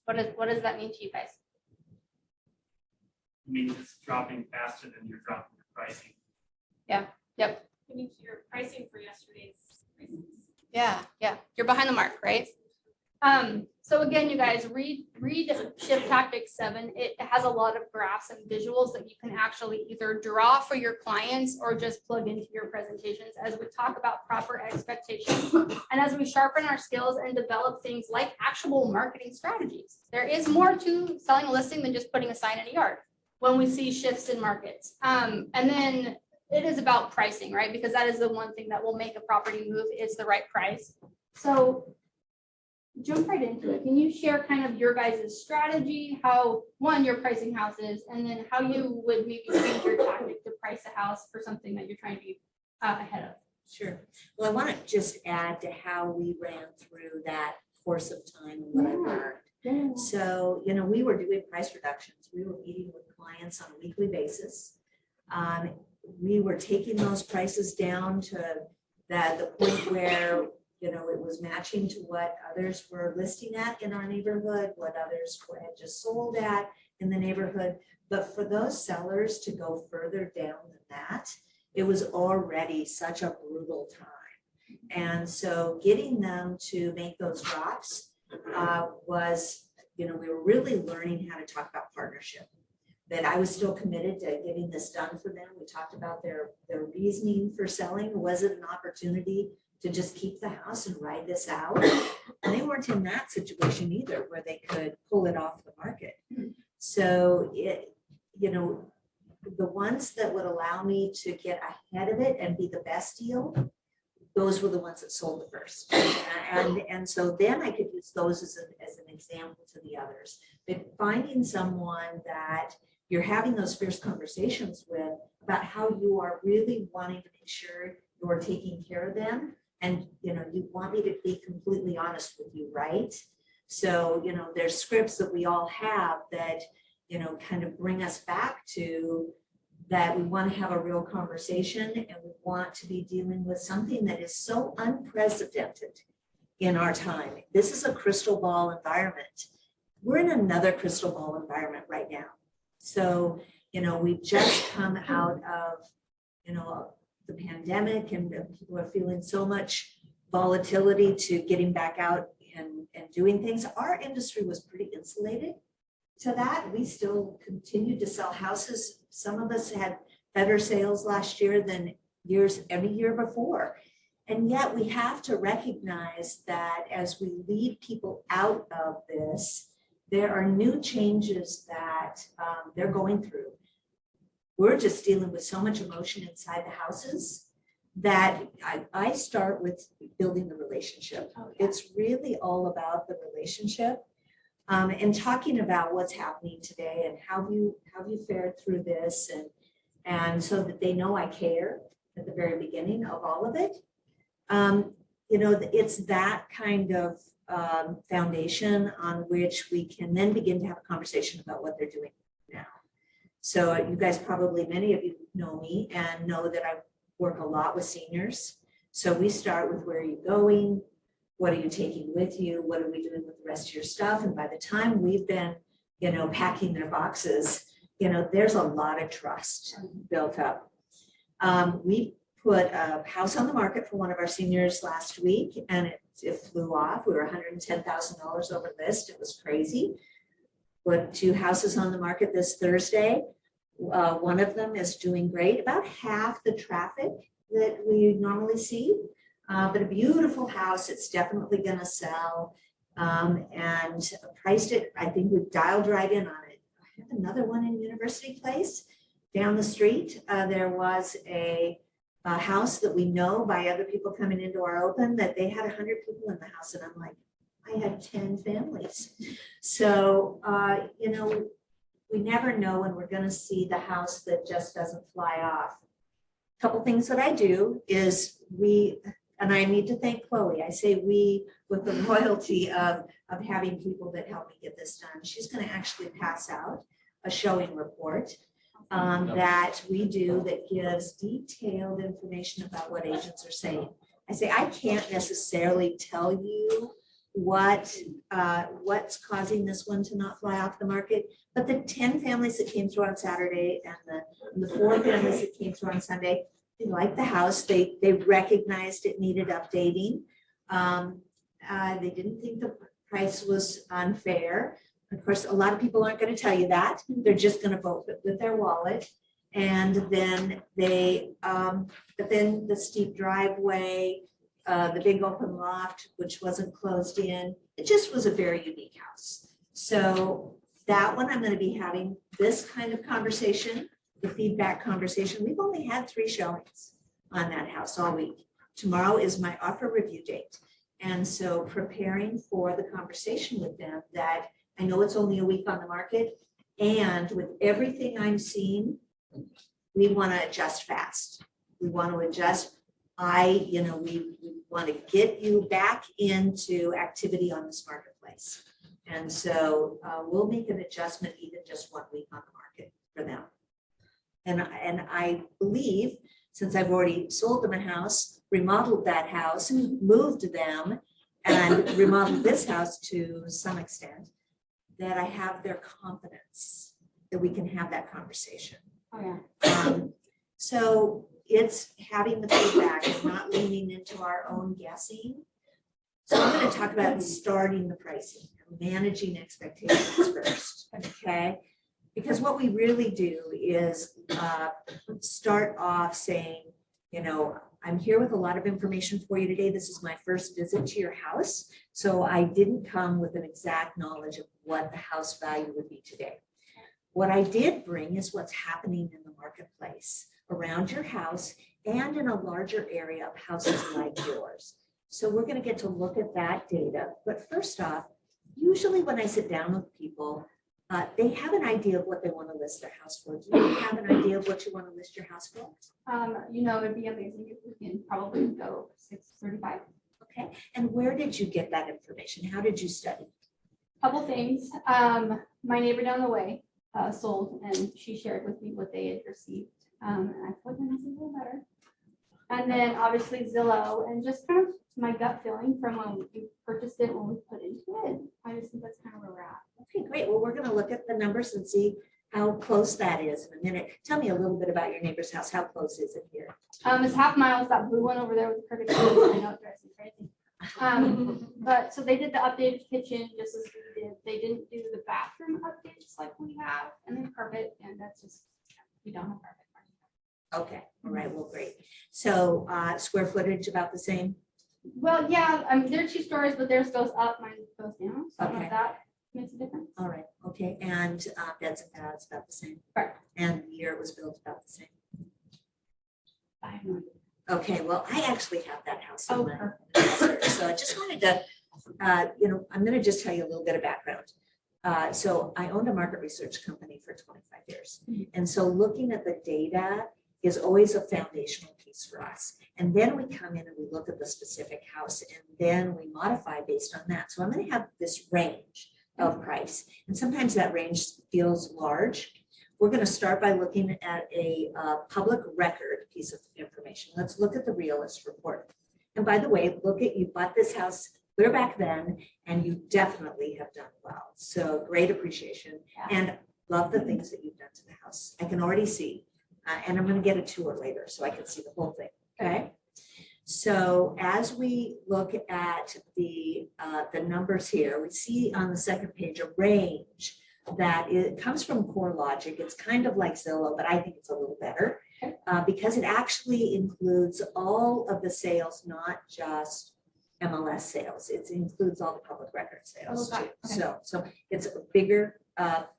A: What does that mean to you guys?
K: It means it's dropping faster than you're dropping your pricing.
A: Yep.
G: I mean, you're pricing for yesterday's prices.
A: Yeah. You're behind the mark, right? So again, you guys, read Shift Tactics 7. It has a lot of graphs and visuals that you can actually either draw for your clients or just plug into your presentations as we talk about proper expectations and as we sharpen our skills and develop things like actual marketing strategies. There is more to selling a listing than just putting a sign in a yard when we see shifts in markets. And then it is about pricing, right? Because that is the one thing that will make a property move is the right price. So jump right into it. Can you share kind of your guys' strategy, how one, you're pricing houses, and then how you would maybe change your tactic to price a house for something that you're trying to be ahead of?
J: Sure. Well, I want to just add to how we ran through that course of time and what I learned. So, we were doing price reductions. We were meeting with clients on a weekly basis. We were taking those prices down to the point where it was matching to what others were listing at in our neighborhood, what others had just sold at in the neighborhood. But for those sellers to go further down than that, it was already such a brutal time. And so getting them to make those drops was, we were really learning how to talk about partnership. That I was still committed to getting this done for them. We talked about their reasoning for selling. Was it an opportunity to just keep the house and ride this out? And they weren't in that situation either, where they could pull it off the market. So the ones that would allow me to get ahead of it and be the best deal, those were the ones that sold the first. And so then I could use those as an example to the others. But finding someone that you're having those fierce conversations with about how you are really wanting to make sure you're taking care of them. And, you want me to be completely honest with you, right? So, there's scripts that we all have that, kind of bring us back to that we want to have a real conversation and we want to be dealing with something that is so unprecedented in our time. This is a crystal ball environment. We're in another crystal ball environment right now. So, we've just come out of, the pandemic and people are feeling so much volatility to getting back out and doing things. Our industry was pretty insulated to that. We still continued to sell houses. Some of us had better sales last year than every year before. And yet we have to recognize that as we lead people out of this, there are new changes that they're going through. We're just dealing with so much emotion inside the houses that I start with building the relationship. It's really all about the relationship and talking about what's happening today and how you fared through this and so that they know I care at the very beginning of all of it. It's that kind of foundation on which we can then begin to have a conversation about what they're doing now. So you guys probably, many of you know me and know that I work a lot with seniors. So we start with where are you going? What are you taking with you? What are we doing with the rest of your stuff? And by the time we've been, packing their boxes, there's a lot of trust built up. We put a house on the market for one of our seniors last week and it flew off. We were $110,000 over list. It was crazy. Put 2 houses on the market this Thursday. One of them is doing great, about half the traffic that we normally see, but a beautiful house. It's definitely going to sell, and priced it. I think we dialed right in on it. I have another one in University Place down the street. There was a house that we know by other people coming into our open that they had 100 people in the house, and I'm like, I had 10 families. So you know, we never know when we're going to see the house that just doesn't fly off. A couple things that I do is and I need to thank Chloe. I say we with the loyalty of having people that help me get this done. She's going to actually pass out a showing report that we do that gives detailed information about what agents are saying. I say, I can't necessarily tell you what's causing this one to not fly off the market, but the 10 families that came through on Saturday and the 4 families that came through on Sunday, they liked the house. They recognized it needed updating. They didn't think the price was unfair. Of course, a lot of people aren't going to tell you that. They're just going to vote with their wallet. And then but then the steep driveway, the big open loft, which wasn't closed in, it just was a very unique house. So that one, I'm going to be having this kind of conversation, the feedback conversation. We've only had 3 showings on that house all week. Tomorrow is my offer review date. And so preparing for the conversation with them that I know it's only a week on the market, and with everything I'm seeing, we want to adjust fast. We want to adjust. We want to get you back into activity on this marketplace. And so we'll make an adjustment even just 1 week on the market for them. And I believe, since I've already sold them a house, remodeled that house, moved them, and remodeled this house to some extent, that I have their confidence that we can have that conversation.
A: Oh, yeah.
J: So it's having the feedback and not leaning into our own guessing. So I'm going to talk about starting the pricing, managing expectations first, okay? Because what we really do is start off saying, you know, I'm here with a lot of information for you today. This is my first visit to your house. So I didn't come with an exact knowledge of what the house value would be today. What I did bring is what's happening in the marketplace around your house and in a larger area of houses like yours. So we're going to get to look at that data. But first off, usually when I sit down with people, they have an idea of what they want to list their house for. Do you have an idea of what you want to list your house for?
A: You know, it'd be amazing if we can probably go 635.
J: Okay. And where did you get that information? How did you study?
A: Couple things. My neighbor down the way sold, and she shared with me what they had received. And I thought that was a little better. And then obviously Zillow, and just kind of my gut feeling from when we purchased it, when we put into it. I just think that's kind of where we're at.
J: Okay, great. Well, we're going to look at the numbers and see how close that is in a minute. Tell me a little bit about your neighbor's house. How close is it here?
A: It's half mile. It's that blue one over there with the crooked curve. I know it drives me crazy. But so they did the updated kitchen just as we did. They didn't do the bathroom updates like we have, and then carpet, and that's just, we don't have carpet.
J: Okay, all right, well, great. So square footage about the same?
A: Well, yeah, I mean, they're 2 stories, but theirs goes up, mine goes down. So I don't know
J: Okay.
A: if that makes a difference.
J: All right, okay, and beds and baths about the same?
A: Correct.
J: And the year it was built about the same?
A: I have no idea.
J: Okay, well, I actually have that house. in
A: Oh,
J: my
A: perfect.
J: research. So I just wanted to, I'm going to just tell you a little bit of background. So I owned a market research company for 25 years. And so looking at the data is always a foundational piece for us. And then we come in and we look at the specific house, and then we modify based on that. So I'm going to have this range of price. And sometimes that range feels large. We're going to start by looking at a public record piece of information. Let's look at the realist report. And by the way, look at, you bought this house clear back then, and you definitely have done well. So great appreciation, and love the things that you've done to the house. I can already see, and I'm going to get a tour later so I can see the whole thing. Okay. So as we look at the numbers here, we see on the second page a range that it comes from CoreLogic. It's kind of like Zillow, but I think it's a little better because it actually includes all of the sales, not just MLS sales. It includes all the public record sales
A: Oh, got
J: too.
A: it. Okay.
J: So it's a bigger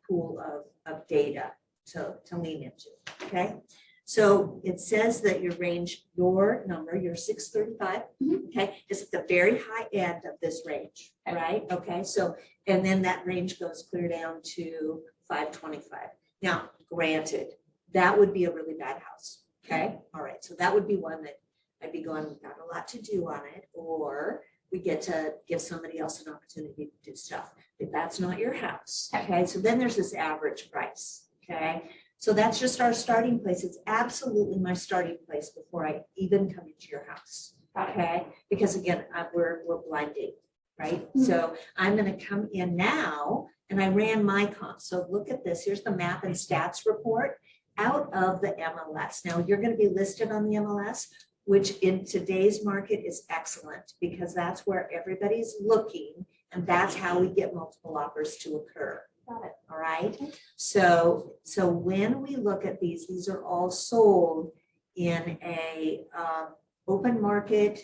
J: pool of data to lean into, okay? So it says that your range, your number, your 635, okay, is at the very high end of this range, right? Okay, so, and then that range goes clear down to 525. Now, granted, that would be a really bad house, okay? All right, so that would be one that I'd be going, we've got a lot to do on it, or we get to give somebody else an opportunity to do stuff. If that's not your house, okay? So then there's this average price, okay? So that's just our starting place. It's absolutely my starting place before I even come into your house, okay? Because again, we're blinding, right? So I'm gonna come in now and I ran my comp. So look at this. Here's the map and stats report out of the MLS. Now you're gonna be listed on the MLS, which in today's market is excellent because that's where everybody's looking and that's how we get multiple offers to occur.
A: Got it.
J: All right. So when we look at these are all sold in a open market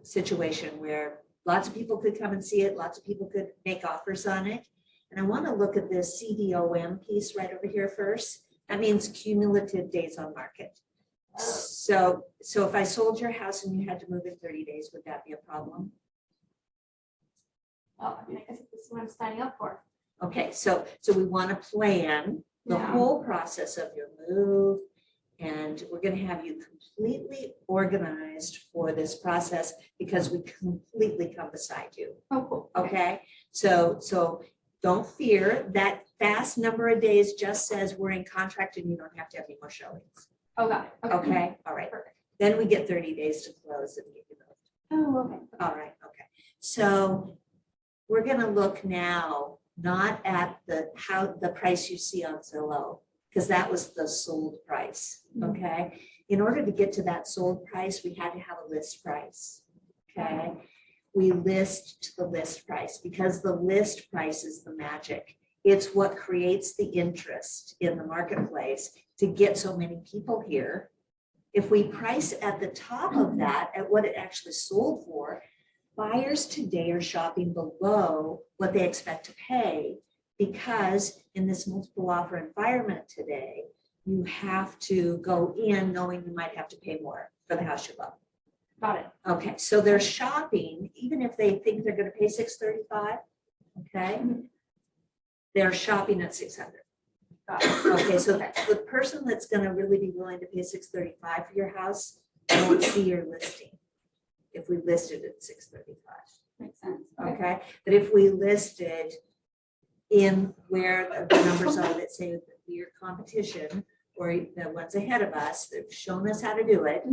J: situation where lots of people could come and see it. Lots of people could make offers on it. And I want to look at this CDOM piece right over here first. That means cumulative days on market. So if I sold your house and you had to move in 30 days, would that be a problem?
A: Well, I mean, I guess this is what I'm signing up for.
J: Okay, so we want to plan the
A: Yeah.
J: whole process of your move, and we're going to have you completely organized for this process because we completely come beside you.
A: Oh, cool.
J: Okay, so don't fear that fast number of days just says we're in contract and you don't have to have any more showings.
A: Oh, got it.
J: Okay, all right.
A: Perfect.
J: Then we get 30 days to close and get you moved.
A: Oh, okay.
J: All right, okay. So we're going to look now not at the price you see on Zillow, because that was the sold price, okay? In order to get to that sold price, we had to have a list price, okay? We list to the list price because the list price is the magic. It's what creates the interest in the marketplace to get so many people here. If we price at the top of that, at what it actually sold for, buyers today are shopping below what they expect to pay because in this multiple offer environment today, you have to go in knowing you might have to pay more for the house you love.
A: Got it.
J: Okay, so they're shopping, even if they think they're going to pay $635, okay? They're shopping at $600.
A: Got it.
J: Okay, so the person that's going to really be willing to pay $635 for your house won't see your listing if we listed at $635.
A: Makes sense.
J: Okay, but if we listed in where the numbers are that say that your competition or the ones ahead of us that have shown us how to do it,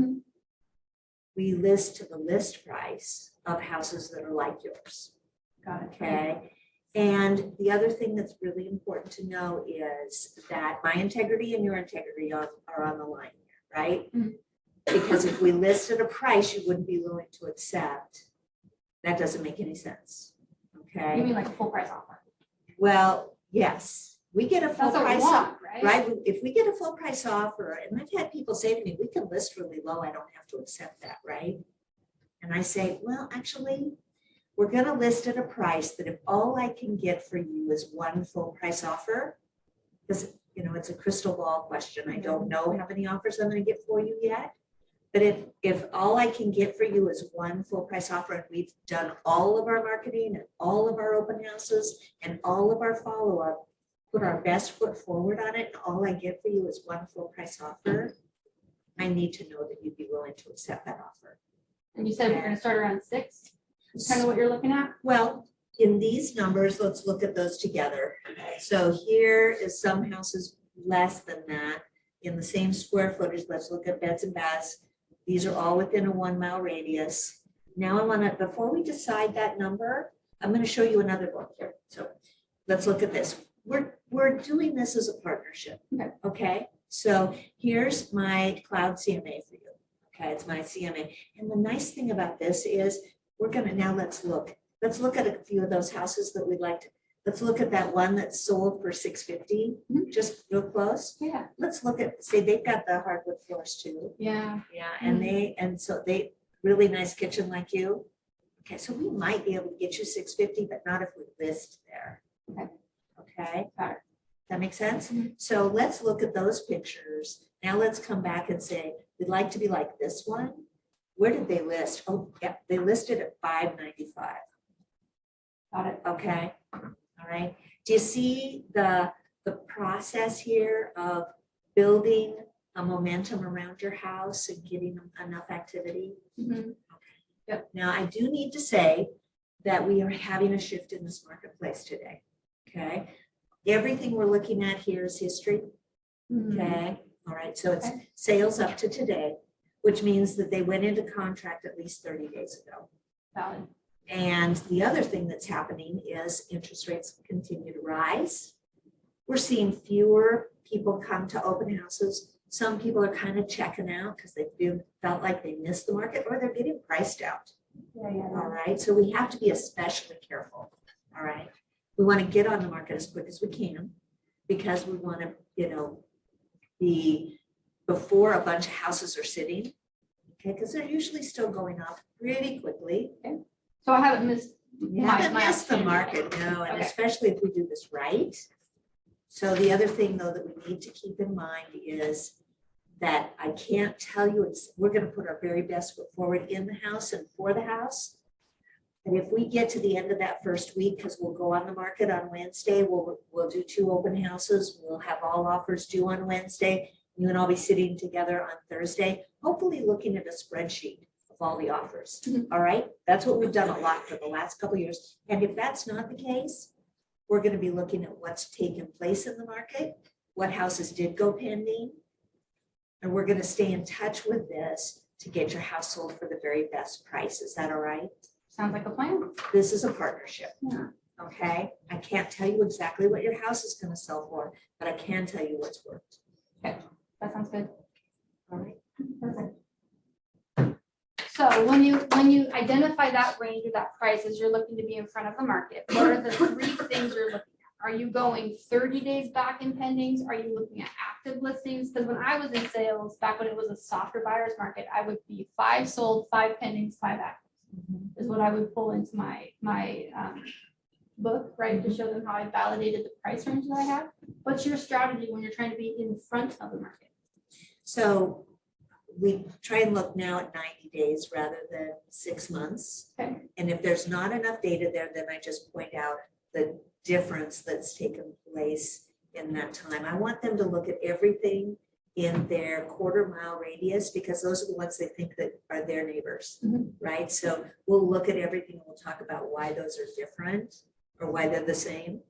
J: we list to the list price of houses that are like yours.
A: Got it.
J: Okay. And the other thing that's really important to know is that my integrity and your integrity are on the line here, right? Because if we listed a price you wouldn't be willing to accept, that doesn't make any sense. Okay.
A: You mean like a full price offer?
J: Well, yes, we get a full
A: That's what we
J: price
A: want,
J: offer,
A: right?
J: right? If we get a full price offer, and I've had people say to me, we can list really low, I don't have to accept that, right? And I say, well, actually, we're going to list at a price that if all I can get for you is one full price offer, because, you know, it's a crystal ball question. I don't know how many offers I'm going to get for you yet. But if all I can get for you is one full price offer and we've done all of our marketing and all of our open houses and all of our follow-up, put our best foot forward on it, and all I get for you is one full price offer, I need to know that you'd be willing to accept that offer.
A: And you said we're gonna start around 6? That's kind of what you're looking at?
J: Well, in these numbers, let's look at those together. So here is some houses less than that. In the same square footage, let's look at beds and baths. These are all within a 1 mile radius. Now I want to, before we decide that number, I'm going to show you another book here. So let's look at this. We're doing this as a partnership. Okay. So here's my cloud CMA for you. Okay. It's my CMA. And the nice thing about this is we're going to, now let's look at a few of those houses that we'd like to, Let's look at that one that's sold for $650, just real close.
A: Yeah.
J: Let's look at, say they've got the hardwood floors too.
A: Yeah.
J: Yeah, and so they, really nice kitchen like you. Okay, so we might be able to get you $650, but not if we list there.
A: Okay.
J: Okay,
A: Got it.
J: that makes sense? So let's look at those pictures. Now let's come back and say, we'd like to be like this one. Where did they list? Oh, yeah, they listed at $595.
A: Got it.
J: Okay, all right. Do you see the process here of building a momentum around your house and getting enough activity?
A: Mhm. Yep.
J: Now, I do need to say that we are having a shift in this marketplace today, okay? Everything we're looking at here is history, okay? All right, so it's
A: Okay.
J: sales up to today, which means that they went into contract at least 30 days ago.
A: Valid.
J: And the other thing that's happening is interest rates continue to rise. We're seeing fewer people come to open houses. Some people are kind of checking out because they felt like they missed the market or they're getting priced out.
A: Yeah.
J: All right, so we have to be especially careful. All right, we want to get on the market as quick as we can because we want to, be before a bunch of houses are sitting. Okay, because they're usually still going off pretty quickly.
A: So I haven't missed.
J: You
A: my-
J: haven't
A: my
J: missed the
A: opportunity.
J: market, no, and
A: Okay.
J: especially if we do this right. So the other thing, though, that we need to keep in mind is that I can't tell you, we're gonna put our very best foot forward in the house and for the house. And if we get to the end of that first week, because we'll go on the market on Wednesday, we'll do 2 open houses, we'll have all offers due on Wednesday. You and I'll be sitting together on Thursday, hopefully looking at a spreadsheet of all the offers. All right, that's what we've done a lot for the last couple of years. And if that's not the case, we're gonna be looking at what's taken place in the market, what houses did go pending. And we're gonna stay in touch with this to get your house sold for the very best price. Is that all right?
A: Sounds like a plan.
J: This is a partnership.
A: Yeah.
J: Okay, I can't tell you exactly what your house is gonna sell for, but I can tell you what's worth.
A: That sounds good.
J: All right.
A: Perfect. So when you identify that range or that price as you're looking to be in front of the market, what are the 3 things you're looking at? Are you going 30 days back in pendings? Are you looking at active listings? Because when I was in sales, back when it was a softer buyer's market, I would be 5 sold, 5 pendings, 5 active. Is what I would pull into my book, right, to show them how I validated the price range that I have. What's your strategy when you're trying to be in front of the market?
J: So we try and look now at 90 days rather than 6 months.
A: Okay.
J: And if there's not enough data there, then I just point out the difference that's taken place in that time. I want them to look at everything in their quarter-mile radius because those are the ones they think that are their neighbors, right? So we'll look at everything and we'll talk about why those are different or why they're the same.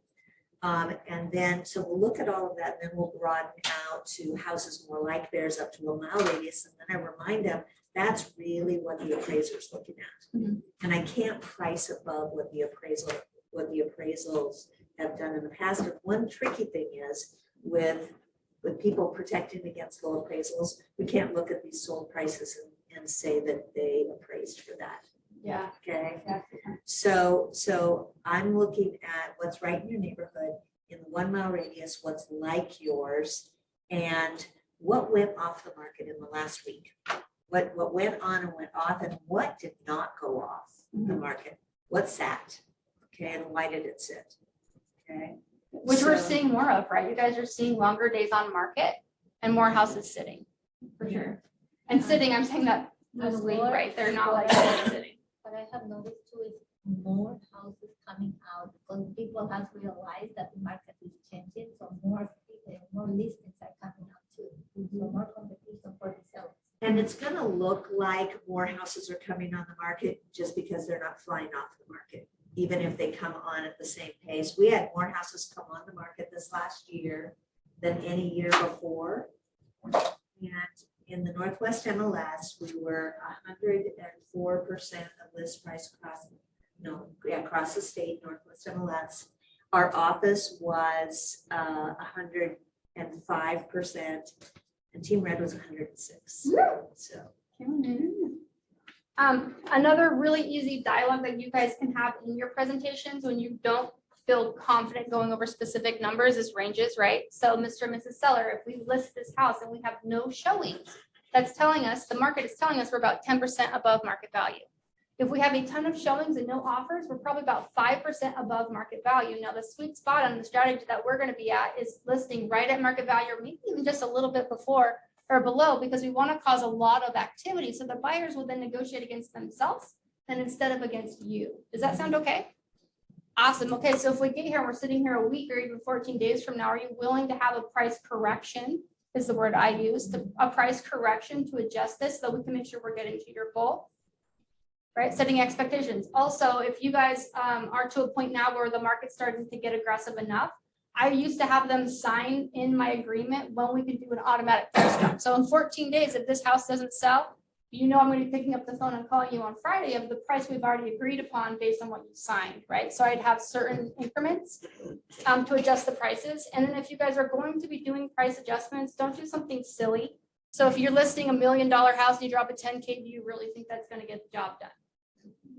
J: And then, so we'll look at all of that, and then we'll broaden out to houses more like theirs up to a mile radius. And then I remind them, that's really what the appraiser's looking at. And I can't price above what the appraisals have done in the past. And one tricky thing is with people protecting against low appraisals, we can't look at these sold prices and say that they appraised for that.
A: Yeah.
J: Okay.
A: Yeah.
J: So I'm looking at what's right in your neighborhood in the 1 mile radius, what's like yours, and what went off the market in the last week. What went on and went off, and what did not go off the market? What sat? Okay, and why did it sit? Okay.
A: Which we're
J: So-
A: seeing more of, right? You guys are seeing longer days on market and more houses sitting, for sure. And sitting, I'm saying that loosely, right? They're not like sitting.
L: What I have noticed too is more houses coming out because people have realized that the market is changing, so more listings are coming out too. So more competition for the sales.
J: And it's gonna look like more houses are coming on the market just because they're not flying off the market, even if they come on at the same pace. We had more houses come on the market this last year than any year before. And in the Northwest MLS, we were 104% of list price across the state, Northwest MLS. Our office was 105%, and Team Red was 106. So
A: Another really easy dialogue that you guys can have in your presentations when you don't feel confident going over specific numbers as ranges, right? So Mr. and Mrs. Seller, if we list this house and we have no showings, that's telling us, the market is telling us we're about 10% above market value. If we have a ton of showings and no offers, we're probably about 5% above market value. Now, the sweet spot on the strategy that we're going to be at is listing right at market value, or maybe even just a little bit before or below, because we want to cause a lot of activity. So the buyers will then negotiate against themselves and instead of against you. Does that sound okay? Awesome. Okay, so if we get here and we're sitting here a week or even 14 days from now, are you willing to have a price correction? Is the word I use, a price correction to adjust this so that we can make sure we're getting to your goal, right? Setting expectations. Also, if you guys are to a point now where the market's starting to get aggressive enough, I used to have them sign in my agreement when we could do an automatic price drop. So in 14 days, if this house doesn't sell, you know I'm going to be picking up the phone and calling you on Friday of the price we've already agreed upon based on what you signed, right? So I'd have certain increments to adjust the prices. And then if you guys are going to be doing price adjustments, don't do something silly. So if you're listing $1 million house and you drop a 10K, do you really think that's going to get the job done?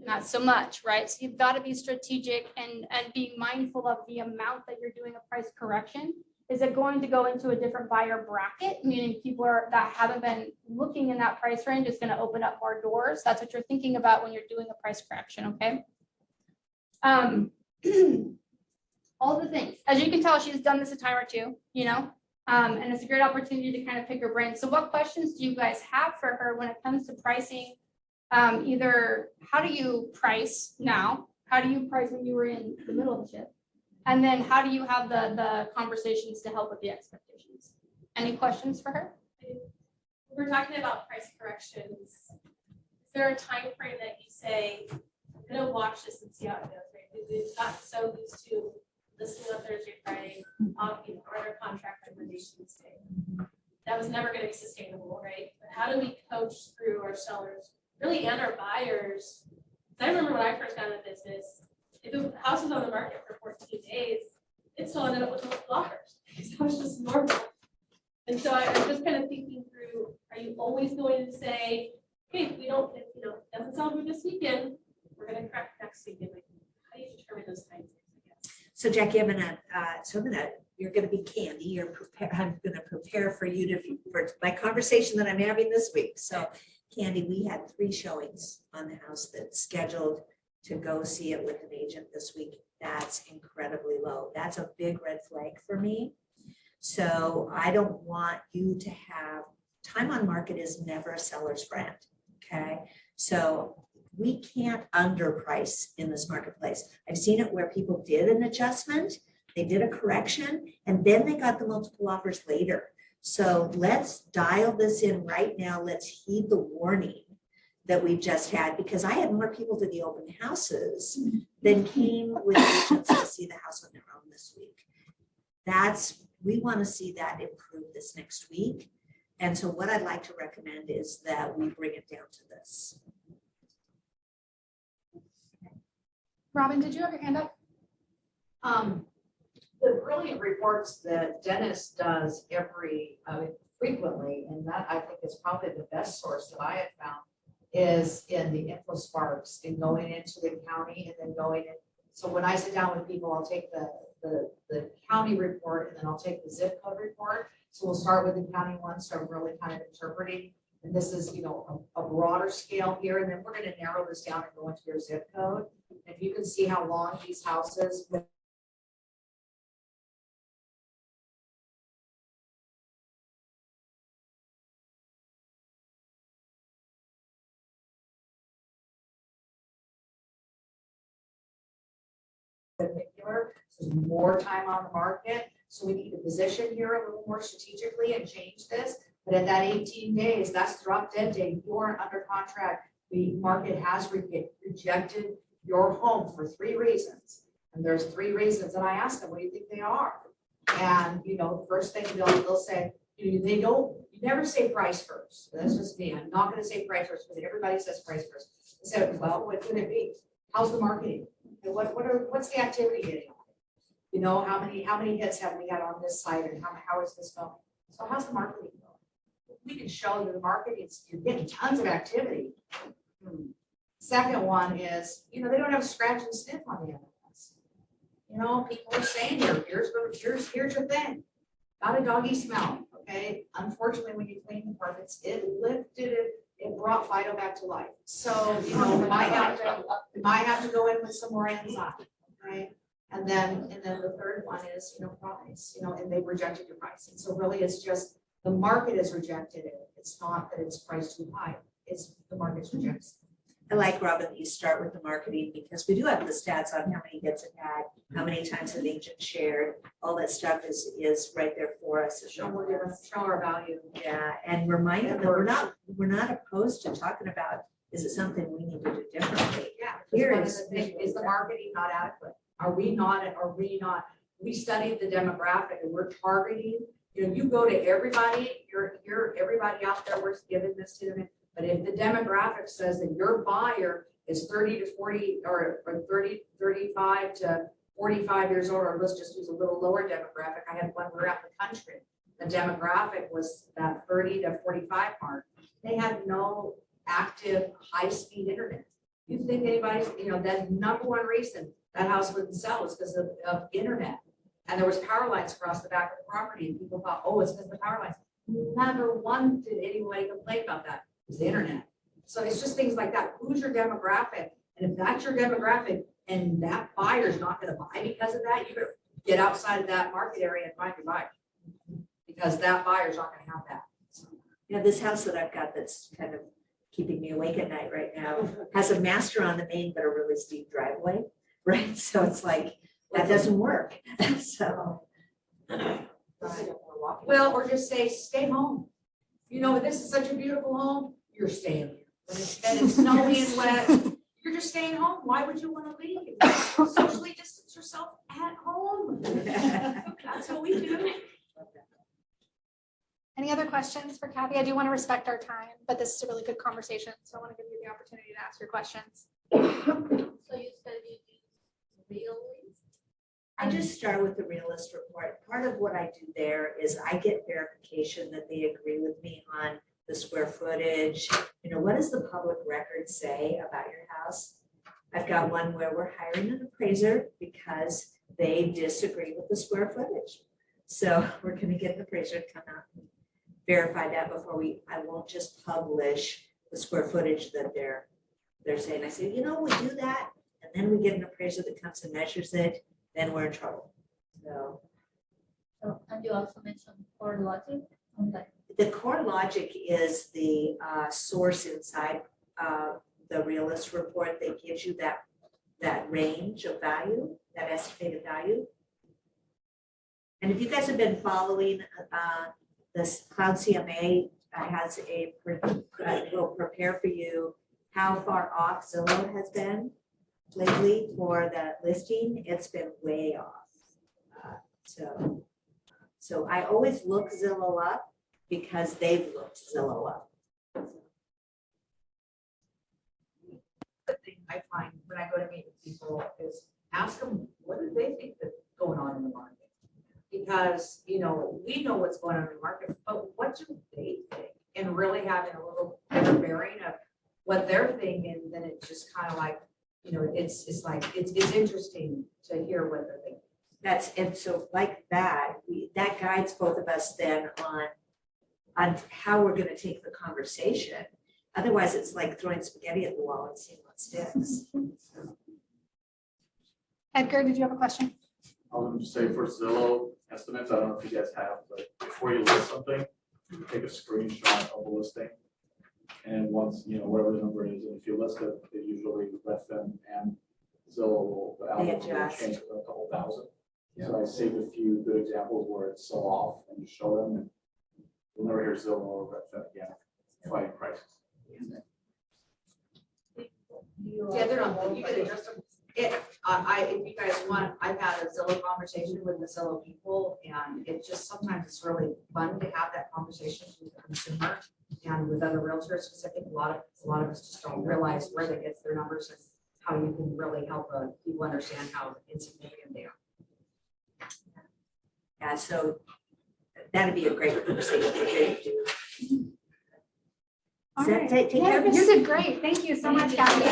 A: Not so much, right? So you've got to be strategic and being mindful of the amount that you're doing a price correction. Is it going to go into a different buyer bracket, meaning people that haven't been looking in that price range is going to open up more doors? That's what you're thinking about when you're doing a price correction, okay? All the things. As you can tell, she's done this a time or two, you know, and it's a great opportunity to kind of pick her brain. So what questions do you guys have for her when it comes to pricing? Either how do you price now? How do you price when you were in the middle of the shift? And then how do you have the conversations to help with the expectations? Any questions for her?
G: We're talking about price corrections. Is there a time frame that you say, I'm gonna watch this and see how it goes, right? We've gotten so used to listening on Thursday, Friday, or under contract recommendations day. That was never gonna be sustainable, right? But how do we coach through our sellers, really, and our buyers? I remember when I first got into business, if the house was on the market for 14 days, it still ended up with multiple offers. That was just normal. And so I'm just kind of thinking through, are you always going to say, okay, if we don't, if, it doesn't sell through this weekend, we're going to correct next weekend? Like, how do you determine those kinds of things, I guess?
J: So Jackie, you're gonna be Candy, I'm gonna prepare for you for my conversation that I'm having this week. So Candy, we had 3 showings on the house that's scheduled to go see it with an agent this week. That's incredibly low. That's a big red flag for me. So I don't want you to have, time on market is never a seller's friend, okay? So we can't underprice in this marketplace. I've seen it where people did an adjustment, they did a correction, and then they got the multiple offers later. So let's dial this in right now. Let's heed the warning that we've just had, because I had more people to the open houses than came with agents to see the house on their own this week. We want to see that improve this next week. And so what I'd like to recommend is that we bring it down to this.
I: Robin, did you have your hand up?
F: The brilliant reports that Dennis does frequently, and that I think is probably the best source that I have found, is in the info sparks and going into the county and then going in. So when I sit down with people, I'll take the county report and then I'll take the zip code report. So we'll start with the county one, so I'm really kind of interpreting. And this is, a broader scale here, and then we're going to narrow this down and go into your zip code. If you can see how long these houses with particular, so there's more time on the market. So we need to position here a little more strategically and change this. But at that 18 days, that's drop dead day. You aren't under contract. The market has rejected your home for 3 reasons. And there's 3 reasons. And I asked them, what do you think they are? And, the first thing they'll say, you never say price first. That's just me. I'm not going to say price first because everybody says price first. I said, well, what could it be? How's the marketing? And what's the activity getting? How many hits have we had on this site, and how is this going? So how's the marketing going? We can show you the marketing. You're getting tons of activity. Second one is, they don't have scratch and sniff on the MLS. You know, people are saying here, here's your thing. Got a doggy smell, okay? Unfortunately, when you clean the carpets, it lifted it, it brought Fido back to life. So, you know, might have to go in with some more enzyme, okay? And then the third one is, you know, price, you know, and they rejected your price. And so really it's just, the market has rejected it. It's not that it's priced too high, it's the market's rejects.
J: I like, Robin, that you start with the marketing because we do have the stats on how many hits it had, how many times an agent shared. All that stuff is right there for us.
F: Show our value.
J: Yeah, and remind them that we're not opposed to talking about, is it something we need to do differently?
F: Yeah.
J: Here
F: Here
J: is-
F: is the marketing not adequate? Are we not, we studied the demographic and we're targeting, you know, you go to everybody, you're everybody out there, we're giving this to them. But if the demographic says that your buyer is 30 to 40 or 35 to 45 years old, or let's just use a little lower demographic. I had one around the country. The demographic was that 30 to 45 mark. They had no active high-speed internet. You think anybody's, you know, that number one reason that house wouldn't sell is because of internet. And there was power lines across the back of the property and people thought, oh, it's because of the power lines. Never once did anybody complain about that. It's the internet. So it's just things like that. Who's your demographic? And if that's your demographic and that buyer's not going to buy because of that, you better get outside of that market area and find your buyer. Because that buyer's not going to have that. So,
J: You know, this house that I've got that's kind of keeping me awake at night right now has a master on the main, but a really steep driveway, right? So it's like, that doesn't work. So.
F: well, or just say, stay home. You know, this is such a beautiful home, you're staying here. When it's snowy and wet, you're just staying home. Why would you want to leave? Socially distance yourself at home. That's what we do.
I: Any other questions for Kathy? I do want to respect our time, but this is a really good conversation, so I want to give you the opportunity to ask your questions.
L: So you said you use real leads?
J: I just start with the realist report. Part of what I do there is I get verification that they agree with me on the square footage. You know, what does the public record say about your house? I've got one where we're hiring an appraiser because they disagree with the square footage. So we're going to get an appraiser to come out and verify that before I won't just publish the square footage that they're saying. I say, you know, we do that. And then we get an appraiser that comes and measures it. Then we're in trouble. So
L: And you also mentioned core logic on that.
J: the core logic is the source inside the realist report that gives you that range of value, that estimated value. And if you guys have been following this Cloud CMA has will prepare for you how far off Zillow has been lately for the listing. It's been way off. So I always look Zillow up because they've looked Zillow up.
F: The thing I find when I go to meet with people is ask them, what do they think that's going on in the market? Because, you know, we know what's going on in the market, but what do they think? And really having a little better bearing of what they're thinking, then it's just kind of like, you know, it's interesting to hear what they're thinking.
J: And so like that, that guides both of us then on how we're going to take the conversation. Otherwise, it's like throwing spaghetti at the wall and seeing what sticks.
I: Edgar, did you have a question?
M: I was just say for Zillow estimates, I don't know if you guys have, but before you list something, you take a screenshot of the listing. And once, you know, whatever the number is, and if you list it, they usually Redfin and Zillow will, the algorithm will change it to a couple thousand. So I saved a few good examples where it's so off and just show them, and you'll never hear Zillow or Redfin again fighting prices.
F: Yeah, they're not, you could adjust them. If you guys want, I've had a Zillow conversation with the Zillow people, and it just, sometimes it's really fun to have that conversation with the consumer and with other realtors, because I think a lot of us just don't realize where they get their numbers and how you can really help people understand how insignificant they are.
J: Yeah, so that'd be a great conversation for you to do.
I: All
J: So
I: right.
J: take care
I: Yeah,
J: of
I: you
J: yourself.
I: did great. Thank you so much, Kathy.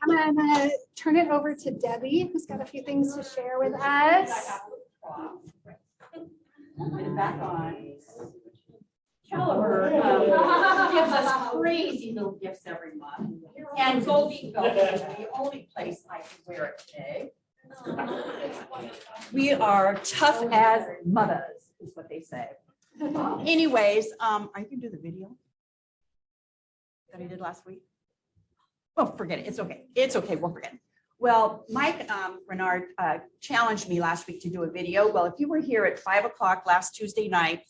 I: I'm then turn it over to Debbie, who's got a few things to share with us.
N: Put it back on. Kleber gives us crazy little gifts every month. And Goldie felt it was the only place I could wear it today. We are tough as mothers, is what they say. Anyways, I can do the video that I did last week. Oh, forget it. It's okay. It's okay. We'll forget it. Well, Mike Renard challenged me last week to do a video. Well, if you were here at 5 o'clock last Tuesday night,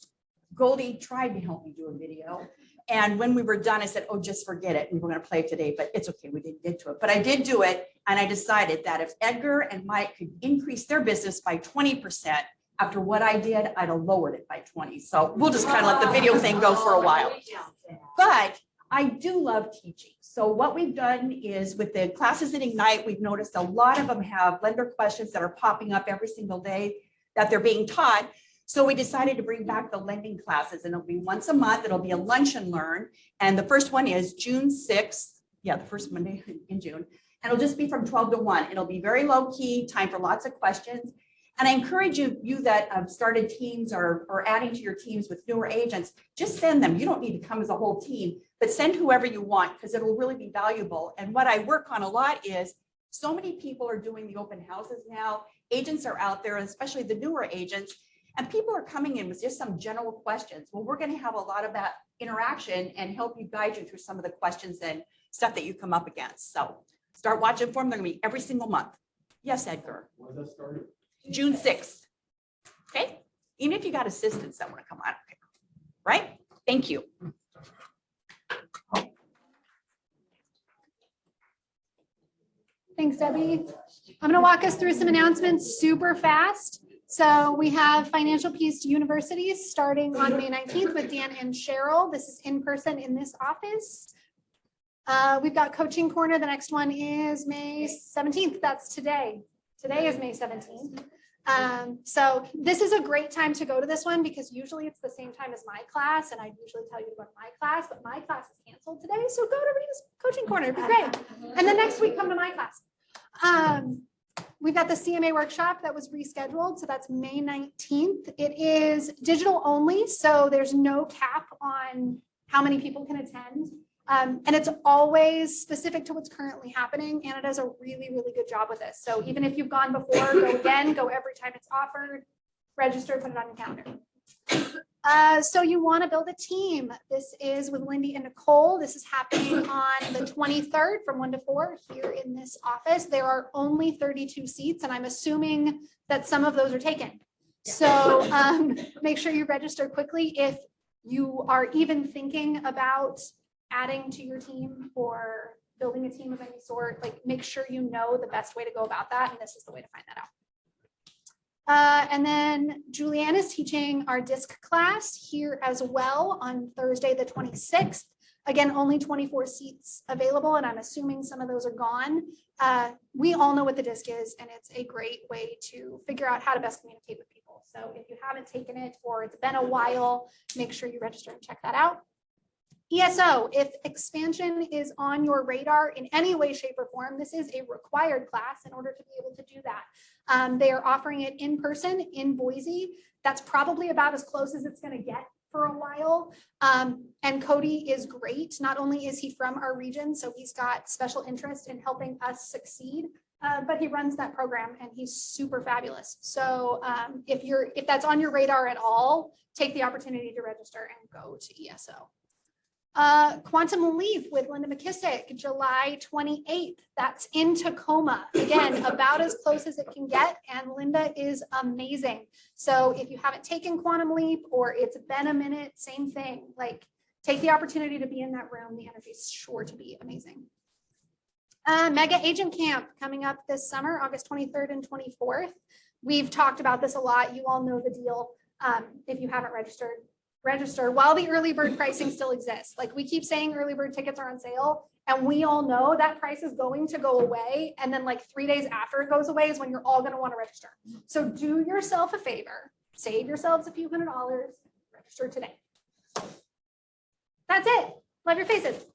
N: Goldie tried to help me do a video. And when we were done, I said, oh, just forget it. We were going to play it today, but it's okay. We didn't get to it. But I did do it. And I decided that if Edgar and Mike could increase their business by 20%, after what I did, I'd have lowered it by 20. So we'll just kind of let the video thing go for a while. But I do love teaching. So what we've done is with the classes at Ignite, we've noticed a lot of them have lender questions that are popping up every single day that they're being taught. So we decided to bring back the lending classes, and it'll be once a month. It'll be a lunch and learn. And the first one is June 6th. Yeah, the first Monday in June. And it'll just be from 12 to 1. It'll be very low key, time for lots of questions. And I encourage you that have started teams or adding to your teams with newer agents, just send them. You don't need to come as a whole team, but send whoever you want because it'll really be valuable. And what I work on a lot is so many people are doing the open houses now. Agents are out there, especially the newer agents, and people are coming in with just some general questions. Well, we're going to have a lot of that interaction and help you guide you through some of the questions and stuff that you come up against. So start watching for them. They're going to be every single month. Yes, Edgar.
M: When does that start?
N: June 6th. Okay. Even if you got assistants that want to come on. Okay. Right. Thank you.
I: Thanks, Debbie. I'm going to walk us through some announcements super fast. So we have Financial Peace Universities starting on May 19th with Dan and Cheryl. This is in person in this office. We've got Coaching Corner. The next one is May 17th. That's today. Today is May 17th. So this is a great time to go to this one because usually it's the same time as my class, and I usually tell you to go to my class, but my class is canceled today. So go to Rita's Coaching Corner. It'd be great. And then next week, come to my class. We've got the CMA workshop that was rescheduled. So that's May 19th. It is digital only. So there's no cap on how many people can attend. And it's always specific to what's currently happening. Anna does a really, really good job with this. So even if you've gone before, go again, go every time it's offered, register, put it on your calendar. So you want to build a team. This is with Lindy and Nicole. This is happening on the 23rd from 1 to 4 here in this office. There are only 32 seats, and I'm assuming that some of those are taken. So make sure you register quickly. If you are even thinking about adding to your team or building a team of any sort, like make sure you know the best way to go about that. And this is the way to find that out. And then Julianne is teaching our DISC class here as well on Thursday, the 26th. Again, only 24 seats available, and I'm assuming some of those are gone. We all know what the DISC is, and it's a great way to figure out how to best communicate with people. So if you haven't taken it or it's been a while, make sure you register and check that out. ESO, if expansion is on your radar in any way, shape, or form, this is a required class in order to be able to do that. They are offering it in person in Boise. That's probably about as close as it's going to get for a while. And Cody is great. Not only is he from our region, so he's got special interest in helping us succeed, but he runs that program and he's super fabulous. So if that's on your radar at all, take the opportunity to register and go to ESO. Quantum Leap with Linda McKissick, July 28th. That's in Tacoma. Again, about as close as it can get. And Linda is amazing. So if you haven't taken Quantum Leap or it's been a minute, same thing. Like take the opportunity to be in that room. The energy is sure to be amazing. Mega Agent Camp coming up this summer, August 23rd and 24th. We've talked about this a lot. You all know the deal. If you haven't register while the early bird pricing still exists. Like we keep saying early bird tickets are on sale, and we all know that price is going to go away. And then like 3 days after it goes away is when you're all going to want to register. So do yourself a favor, save yourselves a few $100, register today. That's it. Love your faces.